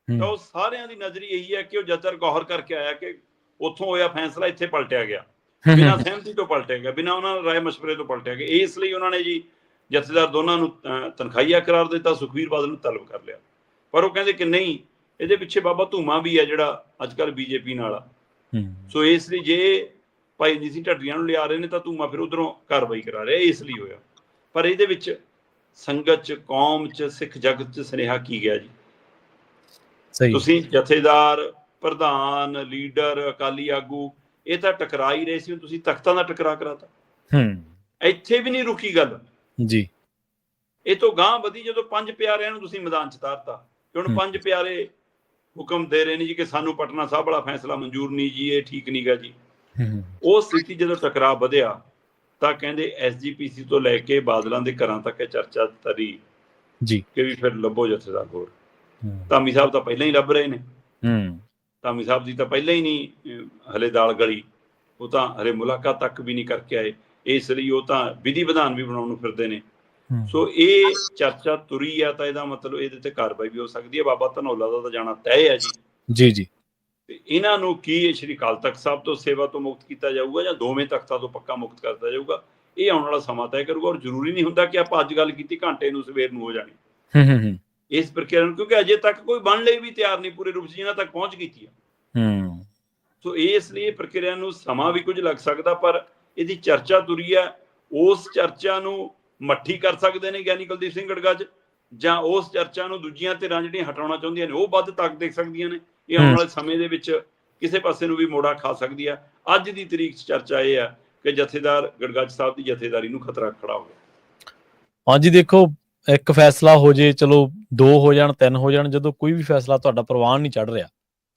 ਤਾਂ ਉਹ ਸਾਰਿਆਂ ਦੀ ਨਜ਼ਰੀ ਇਹੀ ਹੈ ਕਿ ਉਹ ਜਥੇਦਾਰ ਗੌਹਰ ਕਰਕੇ ਆਇਆ ਕਿ ਉੱਥੋਂ ਹੋਇਆ ਫੈਸਲਾ ਇੱਥੇ ਪਲਟਿਆ ਗਿਆ, ਬਿਨਾਂ ਸਹਿਮਤੀ ਤੋਂ ਪਲਟਿਆ ਗਿਆ, ਬਿਨਾਂ ਉਹਨਾਂ ਰਾਏ ਮਸ਼ਵਰੇ ਤੋਂ ਪਲਟਿਆ ਗਿਆ। ਇਸ ਲਈ ਉਹਨਾਂ ਨੇ ਜੀ ਜਥੇਦਾਰ ਦੋਨਾਂ ਨੂੰ ਤਨਖਾਹੀਆ ਕਰਾਰ ਦਿੱਤਾ, ਸੁਖਬੀਰ ਬਾਦਲ ਨੂੰ ਤਲਬ ਕਰ ਲਿਆ। ਪਰ ਉਹ ਕਹਿੰਦੇ ਕਿ ਨਹੀਂ, ਇਹਦੇ ਪਿੱਛੇ ਬਾਬਾ ਧੂਮਾ ਵੀ ਹੈ ਜਿਹੜਾ ਅੱਜ ਕੱਲ੍ਹ ਬੀਜੇਪੀ ਨਾਲ ਆ। ਸੋ ਇਸ ਲਈ ਜੇ ਭਾਈ ਜੀ ਸਿੰਘ ਢੱਡਰੀਆਂ ਨੂੰ ਲਿਆ ਰਹੇ ਨੇ ਤਾਂ ਧੂਮਾ ਫਿਰ ਉਧਰੋਂ ਕਾਰਵਾਈ ਕਰਾ ਰਿਹਾ, ਇਸ ਲਈ ਹੋਇਆ। ਪਰ ਇਹਦੇ ਵਿੱਚ ਸੰਗਤ 'ਚ, ਕੌਮ 'ਚ, ਸਿੱਖ ਜਗਤ 'ਚ ਸੁਨੇਹਾ ਕੀ ਗਿਆ ਜੀ? ਤੁਸੀਂ ਜਥੇਦਾਰ, ਪ੍ਰਧਾਨ, ਲੀਡਰ, ਅਕਾਲੀ ਆਗੂ ਇਹ ਤਾਂ ਟਕਰਾ ਹੀ ਰਹੇ ਸੀ, ਤੁਸੀਂ ਤਖਤਾਂ ਦਾ ਟਕਰਾ ਕਰਾਤਾ। ਇੱਥੇ ਵੀ ਨਹੀਂ ਰੁਕੀ ਗੱਲ ਜੀ। ਇਹ ਤੋਂ ਗਾਂਹ ਵਧੀ ਜਦੋਂ 5 ਪਿਆਰਿਆਂ ਨੂੰ ਤੁਸੀਂ ਮੈਦਾਨ 'ਚ ਉਤਾਰਤਾ ਕਿ ਹੁਣ 5 ਪਿਆਰੇ ਹੁਕਮ ਦੇ ਰਹੇ ਨੇ ਜੀ ਕਿ ਸਾਨੂੰ ਪਟਨਾ ਸਾਹਿਬ ਵਾਲਾ ਫੈਸਲਾ ਮਨਜ਼ੂਰ ਨਹੀਂ ਜੀ, ਇਹ ਠੀਕ ਨਹੀਂ ਗਾ ਜੀ। ਉਹ ਸਥਿਤੀ ਜਦੋਂ ਟਕਰਾਅ ਵਧਿਆ ਤਾਂ ਕਹਿੰਦੇ SGPC ਤੋਂ ਲੈ ਕੇ ਬਾਦਲਾਂ ਦੇ ਘਰਾਂ ਤੱਕ ਇਹ ਚਰਚਾ ਤਰੀ ਜੀ ਕਿ ਵੀ ਫਿਰ ਲੱਭੋ ਜਥੇਦਾਰ ਹੋਰ। ਧਾਮੀ ਸਾਹਿਬ ਤਾਂ ਪਹਿਲਾਂ ਹੀ ਲੱਭ ਰਹੇ ਨੇ, ਧਾਮੀ ਸਾਹਿਬ ਦੀ ਤਾਂ ਪਹਿਲਾਂ ਹੀ ਨਹੀਂ ਹਲੇ ਦਾਲ ਗਲੀ, ਉਹ ਤਾਂ ਹਲੇ ਮੁਲਾਕਾਤ ਤੱਕ ਵੀ ਨਹੀਂ ਕਰਕੇ ਆਏ, ਇਸ ਲਈ ਉਹ ਤਾਂ ਵਿਧੀ ਵਿਧਾਨ ਵੀ ਬਣਾਉਣ ਨੂੰ ਫਿਰਦੇ ਨੇ। ਸੋ ਇਹ ਚਰਚਾ ਤੁਰੀ ਆ ਤਾਂ ਇਹਦਾ ਮਤਲਬ ਇਹਦੇ ਤੇ ਕਾਰਵਾਈ ਵੀ ਹੋ ਸਕਦੀ ਹੈ। ਬਾਬਾ ਧਨੌਲਾ ਦਾ ਤਾਂ ਜਾਣਾ ਤੈਅ ਹੈ ਜੀ ਜੀ। ਤੇ ਇਹਨਾਂ ਨੂੰ ਕੀ ਸ਼੍ਰੀ ਅਕਾਲ ਤਖਤ ਸਾਹਿਬ ਤੋਂ ਸੇਵਾ ਤੋਂ ਮੁਕਤ ਕੀਤਾ ਜਾਊਗਾ ਜਾਂ ਦੋਵੇਂ ਤਖਤਾਂ ਤੋਂ ਪੱਕਾ ਮੁਕਤ ਕਰਤਾ ਜਾਊਗਾ, ਇਹ ਆਉਣ ਵਾਲਾ ਸਮਾਂ ਤੈਅ ਕਰੂਗਾ। ਔਰ ਜ਼ਰੂਰੀ ਨਹੀਂ ਹੁੰਦਾ ਕਿ ਆਪਾਂ ਅੱਜ ਗੱਲ ਕੀਤੀ ਘੰਟੇ ਨੂੰ ਸਵੇਰ ਨੂੰ ਹੋ ਜਾਣੀ ਇਸ ਪ੍ਰਕਿਰਿਆ ਨੂੰ, ਕਿਉਂਕਿ ਅਜੇ ਤੱਕ ਕੋਈ ਬਣ ਲਈ ਵੀ ਤਿਆਰ ਨਹੀਂ ਪੂਰੇ ਰੂਪ 'ਚ ਜਿਹਨਾਂ ਤੱਕ ਪਹੁੰਚ ਕੀਤੀ ਆ। ਸੋ ਇਸ ਲਈ ਪ੍ਰਕਿਰਿਆ ਨੂੰ ਸਮਾਂ ਵੀ ਕੁਝ ਲੱਗ ਸਕਦਾ, ਪਰ ਇਹਦੀ ਚਰਚਾ ਤੁਰੀ ਹੈ। ਉਸ ਚਰਚਾ ਨੂੰ ਮੱਠੀ ਕਰ ਸਕਦੇ ਨੇ ਗਿਆਨੀ ਕੁਲਦੀਪ ਸਿੰਘ ਗੜਗੱਜ, ਜਾਂ ਉਸ ਚਰਚਾ ਨੂੰ ਦੂਜੀਆਂ ਧਿਰਾਂ ਜਿਹੜੀਆਂ ਹਟਾਉਣਾ ਚਾਹੁੰਦੀਆਂ ਨੇ ਉਹ ਵੱਧ ਤਾਕਤ ਦੇ ਸਕਦੀਆਂ ਨੇ। ਇਹ ਆਉਣ ਵਾਲੇ ਸਮੇਂ ਦੇ ਵਿੱਚ ਕਿਸੇ ਪਾਸੇ ਨੂੰ ਵੀ ਮੋੜਾ ਖਾ ਸਕਦੀ ਹੈ। ਅੱਜ ਦੀ ਤਰੀਕ 'ਚ ਚਰਚਾ ਇਹ ਹੈ ਕਿ ਜਥੇਦਾਰ ਗੜਗੱਜ ਸਾਹਿਬ ਦੀ ਜਥੇਦਾਰੀ ਨੂੰ ਖਤਰਾ ਖੜਾ ਹੋ ਗਿਆ। ਹਾਂਜੀ, ਦੇਖੋ ਇੱਕ ਫੈਸਲਾ ਹੋ ਜੇ, ਚਲੋ 2 ਹੋ ਜਾਣ, 3 ਹੋ ਜਾਣ, ਜਦੋਂ ਕੋਈ ਵੀ ਫੈਸਲਾ ਤੁਹਾਡਾ ਪ੍ਰਵਾਨ ਨਹੀਂ ਚੜ ਰਿਹਾ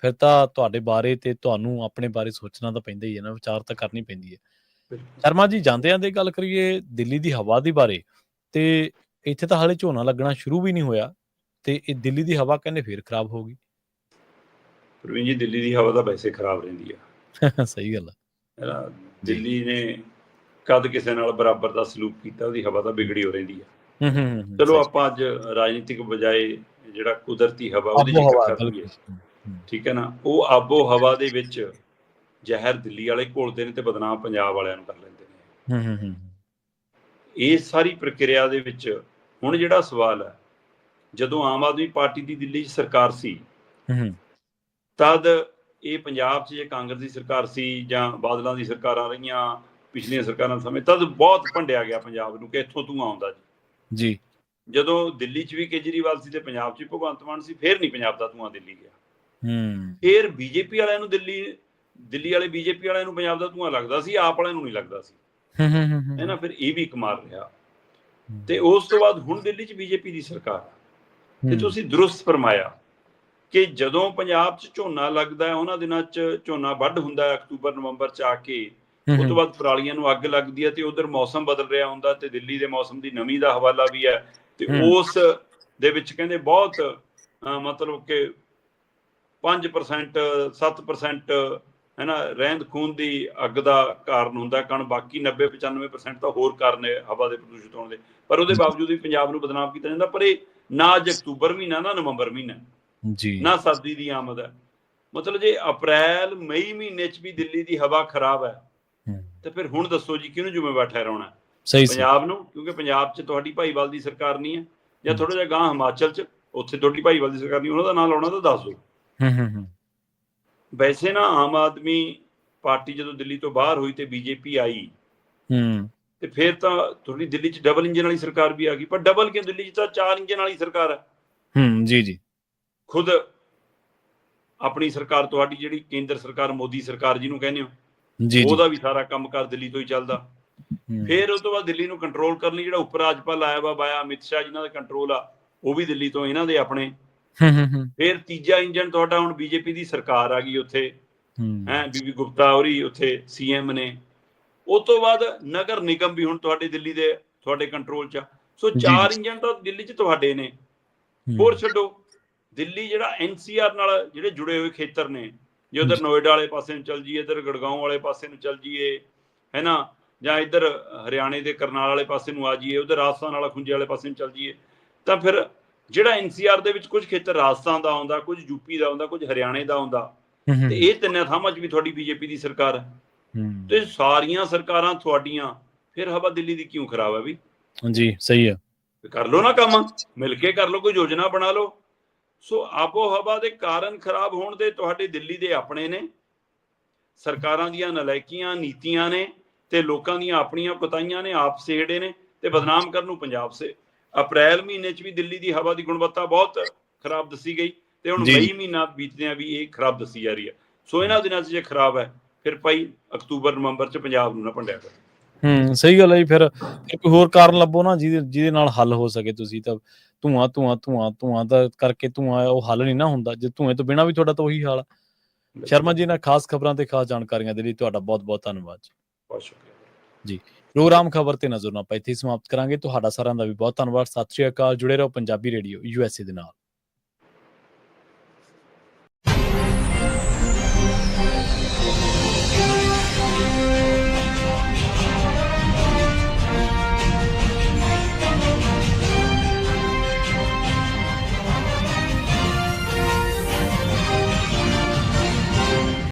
ਫਿਰ ਤਾਂ ਤੁਹਾਡੇ ਬਾਰੇ ਤੇ ਤੁਹਾਨੂੰ ਆਪਣੇ ਬਾਰੇ ਸੋਚਣਾ ਤਾਂ ਪੈਂਦਾ ਹੀ ਹੈ ਨਾ, ਵਿਚਾਰ ਤਾਂ ਕਰਨੀ ਪੈਂਦੀ ਹੈ। ਸ਼ਰਮਾ ਜੀ, ਜਾਂਦੇ ਗੱਲ ਕਰੀਏ ਦਿੱਲੀ ਦੀ ਹਵਾ ਦੇ ਬਾਰੇ, ਤੇ ਇੱਥੇ ਤਾਂ ਹਾਲੇ ਝੋਨਾ ਲੱਗਣਾ ਸ਼ੁਰੂ ਵੀ ਨਹੀਂ ਹੋਇਆ ਤੇ ਇਹ ਦਿੱਲੀ ਦੀ ਹਵਾ ਕਹਿੰਦੇ ਫੇਰ ਖਰਾਬ ਹੋ ਗਈ। ਪ੍ਰਵੀਨ ਜੀ, ਦਿੱਲੀ ਦੀ ਹਵਾ ਤਾਂ ਵੈਸੇ ਖਰਾਬ ਰਹਿੰਦੀ ਆ ਸਹੀ ਗੱਲ ਹੈ। ਦਿੱਲੀ ਨੇ ਕਦ ਕਿਸੇ ਨਾਲ ਬਰਾਬਰ ਦਾ ਸਲੂਕ ਕੀਤਾ, ਉਹਦੀ ਹਵਾ ਤਾਂ ਵਿਗੜੀ ਹੋ ਰਹਿੰਦੀ ਆ। ਚਲੋ ਆਪਾਂ ਅੱਜ ਰਾਜਨੀਤਿਕ ਬਜਾਏ ਜਿਹੜਾ ਕੁਦਰਤੀ ਹਵਾ ਉਹਦੀ ਜ਼ਿਕਰ ਕਰੀਏ, ਠੀਕ ਹੈ ਨਾ। ਉਹ ਆਬੋ ਹਵਾ ਦੇ ਵਿੱਚ ਜ਼ਹਿਰ ਦਿੱਲੀ ਵਾਲੇ ਘੋਲਦੇ ਨੇ ਤੇ ਬਦਨਾਮ ਪੰਜਾਬ ਵਾਲਿਆਂ ਨੂੰ ਕਰ ਲੈਂਦੇ ਨੇ। ਇਸ ਸਾਰੀ ਪ੍ਰਕਿਰਿਆ ਦੇ ਵਿੱਚ ਹੁਣ ਜਿਹੜਾ ਸਵਾਲ ਹੈ, ਜਦੋਂ ਆਮ ਆਦਮੀ ਪਾਰਟੀ ਦੀ ਦਿੱਲੀ 'ਚ ਸਰਕਾਰ ਸੀ ਤਦ ਇਹ ਪੰਜਾਬ 'ਚ ਜੇ ਕਾਂਗਰਸ ਦੀ ਸਰਕਾਰ ਸੀ ਜਾਂ ਬਾਦਲਾਂ ਦੀ ਸਰਕਾਰਾਂ ਰਹੀਆਂ ਪਿਛਲੀਆਂ ਸਰਕਾਰਾਂ ਸਮੇਂ, ਤਦ ਬਹੁਤ ਭੰਡਿਆ ਗਿਆ ਪੰਜਾਬ ਨੂੰ ਕਿ ਇੱਥੋਂ ਧੂੰਆਂ ਆਉਂਦਾ ਜੀ। ਜਦੋਂ ਦਿੱਲੀ 'ਚ ਵੀ ਕੇਜਰੀਵਾਲ ਸੀ ਤੇ ਪੰਜਾਬ 'ਚ ਵੀ ਭਗਵੰਤ ਮਾਨ ਸੀ, ਫੇਰ ਨਹੀਂ ਪੰਜਾਬ ਦਾ ਧੂੰਆਂ ਦਿੱਲੀ ਗਿਆ। ਫੇਰ ਬੀਜੇਪੀ ਵਾਲਿਆਂ ਨੂੰ ਦਿੱਲੀ ਵਾਲੇ ਬੀਜੇਪੀ ਵਾਲਿਆਂ ਨੂੰ ਪੰਜਾਬ ਦਾ ਧੂੰਆਂ ਲੱਗਦਾ ਸੀ, ਆਪ ਵਾਲਿਆਂ ਨੂੰ ਨਹੀਂ ਲੱਗਦਾ ਸੀ, ਹੈ ਨਾ। ਫਿਰ ਇਹ ਵੀ ਕਮਾਲ ਰਿਹਾ। ਤੇ ਉਸ ਤੋਂ ਬਾਅਦ ਹੁਣ ਦਿੱਲੀ 'ਚ ਬੀਜੇਪੀ ਦੀ ਸਰਕਾਰ ਆ। ਤੇ ਤੁਸੀਂ ਦਰੁਸਤ ਫਰਮਾਇਆ ਕਿ ਜਦੋਂ ਪੰਜਾਬ 'ਚ ਝੋਨਾ ਲੱਗਦਾ ਹੈ, ਉਹਨਾਂ ਦਿਨਾਂ 'ਚ ਝੋਨਾ ਵੱਢ ਹੁੰਦਾ ਹੈ ਅਕਤੂਬਰ ਨਵੰਬਰ 'ਚ ਆ ਕੇ, ਉਸ ਤੋਂ ਬਾਅਦ ਪਰਾਲੀਆਂ ਨੂੰ ਅੱਗ ਲੱਗਦੀ ਹੈ ਤੇ ਉਧਰ ਮੌਸਮ ਬਦਲ ਰਿਹਾ ਹੁੰਦਾ ਤੇ ਦਿੱਲੀ ਦੇ ਮੌਸਮ ਦੀ ਨਮੀ ਦਾ ਹਵਾਲਾ ਵੀ ਹੈ। ਤੇ ਉਸ ਦੇ ਵਿੱਚ ਕਹਿੰਦੇ ਬਹੁਤ ਮਤਲਬ ਕਿ 5% 7% ਹੈ ਨਾ ਰਹਿੰਦ ਖੂਨ ਦੀ ਅੱਗ ਦਾ ਕਾਰਨ ਹੁੰਦਾ ਕਣ, ਬਾਕੀ 90-95% ਤਾਂ ਹੋਰ ਕਾਰਨ ਹੈ ਹਵਾ ਦੇ ਪ੍ਰਦੂਸ਼ਿਤ ਹੋਣ ਦੇ। ਪਰ ਉਹਦੇ ਬਾਵਜੂਦ ਵੀ ਪੰਜਾਬ ਨੂੰ ਬਦਨਾਮ ਕੀਤਾ ਜਾਂਦਾ। ਪਰ ਇਹ ਨਾ ਅੱਜ ਅਕਤੂਬਰ ਮਹੀਨਾ ਨਾ ਨਵੰਬਰ ਮਹੀਨਾ ਜੀ, ਨਾ ਸਰਦੀ ਦੀ ਆਮਦ ਹੈ। ਮਤਲਬ ਜੇ ਅਪ੍ਰੈਲ ਮਈ ਮਹੀਨੇ 'ਚ ਵੀ ਦਿੱਲੀ ਦੀ ਹਵਾ ਖਰਾਬ ਹੈ ਤੇ ਫਿਰ ਹੁਣ ਦੱਸੋ ਜੀ ਕਿਹਨੂੰ ਜ਼ਿੰਮੇਵਾਰ ਠਹਿਰਾਉਣਾ? ਪੰਜਾਬ ਨੂੰ, ਕਿਉਂਕਿ ਪੰਜਾਬ 'ਚ ਤੁਹਾਡੀ ਭਾਈਵਾਲ ਦੀ ਸਰਕਾਰ ਨਹੀਂ ਹੈ, ਜਾਂ ਥੋੜਾ ਜਿਹਾ ਗਾਂਹ ਹਿਮਾਚਲ 'ਚ ਉੱਥੇ ਤੁਹਾਡੀ ਭਾਈਵਾਲ ਦੀ ਸਰਕਾਰ ਨਹੀਂ, ਉਹਨਾਂ ਦਾ ਨਾਂ ਲਾਉਣਾ ਤਾਂ ਦੱਸ ਦਿਓ। ਵੈਸੇ ਨਾ ਆਮ ਆਦਮੀ ਪਾਰਟੀ ਜਦੋਂ ਦਿੱਲੀ ਤੋਂ ਬਾਹਰ ਹੋਈ ਤੇ ਬੀਜੇਪੀ ਆਈ ਤੇ ਫਿਰ ਤਾਂ ਤੁਹਾਡੀ ਦਿੱਲੀ 'ਚ ਡਬਲ ਇੰਜਨ ਵਾਲੀ ਸਰਕਾਰ ਵੀ ਆ ਗਈ। ਪਰ ਡਬਲ ਕਿਉਂ? ਦਿੱਲੀ 'ਚ ਤਾਂ 4 ਇੰਜਨ ਵਾਲੀ ਸਰਕਾਰ ਹੈ। ਜੀ ਖੁਦ ਆਪਣੀ ਸਰਕਾਰ ਤੁਹਾਡੀ ਜਿਹੜੀ ਕੇਂਦਰ ਸਰਕਾਰ ਮੋਦੀ ਸਰਕਾਰ ਜਿਹਨੂੰ ਕਹਿੰਦੇ ਹੋ, ਉਹਦਾ ਵੀ ਸਾਰਾ ਕੰਮਕਾਰ ਦਿੱਲੀ ਤੋਂ ਹੀ ਚੱਲਦਾ। ਫਿਰ ਉਸ ਤੋਂ ਬਾਅਦ ਦਿੱਲੀ ਨੂੰ ਕੰਟਰੋਲ ਕਰਨ ਲਈ ਜਿਹੜਾ ਉੱਪਰ ਰਾਜਪਾਲ ਆਇਆ ਵਾ ਬਾਇਆ ਅਮਿਤ ਸ਼ਾਹ ਜਿਹਨਾਂ ਦਾ ਕੰਟਰੋਲ ਆ, ਉਹ ਵੀ ਦਿੱਲੀ ਤੋਂ ਇਹਨਾਂ ਦੇ ਆਪਣੇ। ਫਿਰ ਤੀਜਾ ਇੰਜਨ ਤੁਹਾਡਾ ਹੁਣ ਬੀਜੇਪੀ ਦੀ ਸਰਕਾਰ ਆ ਗਈ ਉੱਥੇ, ਹੈ ਬੀਬੀ ਗੁਪਤਾ ਹੋਰੀ ਉੱਥੇ CM ਨੇ। ਉਸ ਤੋਂ ਬਾਅਦ ਨਗਰ ਨਿਗਮ ਵੀ ਹੁਣ ਤੁਹਾਡੇ ਦਿੱਲੀ ਦੇ ਤੁਹਾਡੇ ਕੰਟਰੋਲ 'ਚ ਆ। ਸੋ 4 ਇੰਜਨ ਤਾਂ ਦਿੱਲੀ 'ਚ ਤੁਹਾਡੇ ਨੇ। ਹੋਰ ਛੱਡੋ, ਦਿੱਲੀ ਜਿਹੜਾ NCR ਨਾਲ ਜਿਹੜੇ ਜੁੜੇ ਹੋਏ ਖੇਤਰ ਨੇ, ਜੇ ਉਧਰ ਨੋਇਡਾ ਵਾਲੇ ਪਾਸੇ ਨੂੰ ਚੱਲ ਜਾਈਏ, ਇੱਧਰ ਗੜਗਾਉਂ ਵਾਲੇ ਪਾਸੇ ਨੂੰ ਚੱਲ ਜਾਈਏ, ਹੈ ਨਾ, ਜਾਂ ਇੱਧਰ ਹਰਿਆਣੇ ਦੇ ਕਰਨਾਲ ਵਾਲੇ ਪਾਸੇ ਨੂੰ ਆ ਜਾਈਏ, ਉਧਰ ਰਾਜਸਥਾਨ ਵਾਲਾ ਖੁੰਝੇ ਵਾਲੇ ਪਾਸੇ ਨੂੰ ਚੱਲ ਜਾਈਏ, ਤਾਂ ਫਿਰ ਜਿਹੜਾ NCR ਦੇ ਵਿੱਚ ਕੁਝ ਖੇਤਰ ਰਾਜਸਥਾਨ ਦਾ ਆਉਂਦਾ, ਕੁਝ ਯੂਪੀ ਦਾ ਆਉਂਦਾ, ਕੁਝ ਹਰਿਆਣੇ ਦਾ ਆਉਂਦਾ, ਤੇ ਇਹ ਤਿੰਨਾਂ ਥਾਵਾਂ 'ਚ ਵੀ ਤੁਹਾਡੀ ਬੀਜੇਪੀ ਦੀ ਸਰਕਾਰ ਹੈ। ਤੇ ਸਾਰੀਆਂ ਸਰਕਾਰਾਂ ਤੁਹਾਡੀਆਂ, ਫਿਰ ਹਵਾ ਦਿੱਲੀ ਦੀ ਕਿਉਂ ਖਰਾਬ ਹੈ ਵੀ? ਜੀ ਸਹੀ ਹੈ। ਕਰ ਲਓ ਨਾ ਕੰਮ, ਮਿਲ ਕੇ ਕਰ ਲਓ, ਕੋਈ ਯੋਜਨਾ ਬਣਾ ਲਓ। ਸੋ ਆਬੋ ਹਵਾ ਦੇ ਕਾਰਨ ਖਰਾਬ ਹੋਣ ਦੇ ਤੁਹਾਡੇ ਦਿੱਲੀ ਦੇ ਆਪਣੇ ਨੇ, ਸਰਕਾਰਾਂ ਦੀਆਂ ਨਲਾਇਕੀਆਂ ਨੀਤੀਆਂ ਨੇ ਤੇ ਲੋਕਾਂ ਦੀਆਂ ਆਪਣੀਆਂ ਕੁਤਾਹੀਆਂ ਨੇ, ਆਪ ਸੇੜੇ ਨੇ ਤੇ ਬਦਨਾਮ ਕਰਨ ਨੂੰ ਪੰਜਾਬ ਸੇ। ਅਪ੍ਰੈਲ ਮਹੀਨੇ 'ਚ ਵੀ ਦਿੱਲੀ ਦੀ ਹਵਾ ਦੀ ਗੁਣਵੱਤਾ ਬਹੁਤ ਖਰਾਬ ਦੱਸੀ ਗਈ ਤੇ ਹੁਣ ਮਈ ਮਹੀਨਾ ਬੀਤਦਿਆਂ ਵੀ ਇਹ ਖਰਾਬ ਦੱਸੀ ਜਾ ਰਹੀ ਹੈ। ਸੋ ਇਹਨਾਂ ਦਿਨਾਂ 'ਚ ਜੇ ਖਰਾਬ ਹੈ ਫਿਰ ਭਾਈ ਅਕਤੂਬਰ ਨਵੰਬਰ 'ਚ ਪੰਜਾਬ ਨੂੰ ਨਾ ਭੰਡਿਆ ਕਰ। ਸਹੀ ਗੱਲ ਹੈ ਜੀ। ਫਿਰ ਕੋਈ ਹੋਰ ਕਾਰਨ ਲੱਭੋ ਨਾ ਜਿਹਦੇ ਨਾਲ ਹੱਲ ਹੋ ਸਕੇ। ਤੁਸੀਂ ਤਾਂ ਧੂਆਂ ਦਾ ਕਰਕੇ ਧੂਆਂ ਉਹ ਹੱਲ ਨਹੀਂ ਨਾ ਹੁੰਦਾ, ਜੇ ਧੂਏ ਤੋਂ ਬਿਨਾਂ ਵੀ ਤੁਹਾਡਾ ਤਾਂ ਉਹੀ ਹਾਲ ਆ। ਸ਼ਰਮਾ ਜੀ, ਨਾਲ ਖਾਸ ਖਬਰਾਂ ਤੇ ਖਾਸ ਜਾਣਕਾਰੀਆਂ ਦੇ ਲਈ ਤੁਹਾਡਾ ਬਹੁਤ ਬਹੁਤ ਧੰਨਵਾਦ ਜੀ। ਬਹੁਤ ਸ਼ੁਕਰੀਆ ਜੀ। ਪ੍ਰੋਗਰਾਮ ਖਬਰ ਤੇ ਨਜ਼ਰ ਨਾ ਆਪਾਂ ਇੱਥੇ ਸਮਾਪਤ ਕਰਾਂਗੇ। ਤੁਹਾਡਾ ਸਾਰਿਆਂ ਦਾ ਵੀ ਬਹੁਤ ਧੰਨਵਾਦ। ਸਤਿ ਸ਼੍ਰੀ ਅਕਾਲ। ਜੁੜੇ ਰਹੋ ਪੰਜਾਬੀ ਰੇਡੀਓ USA ਦੇ ਨਾਲ।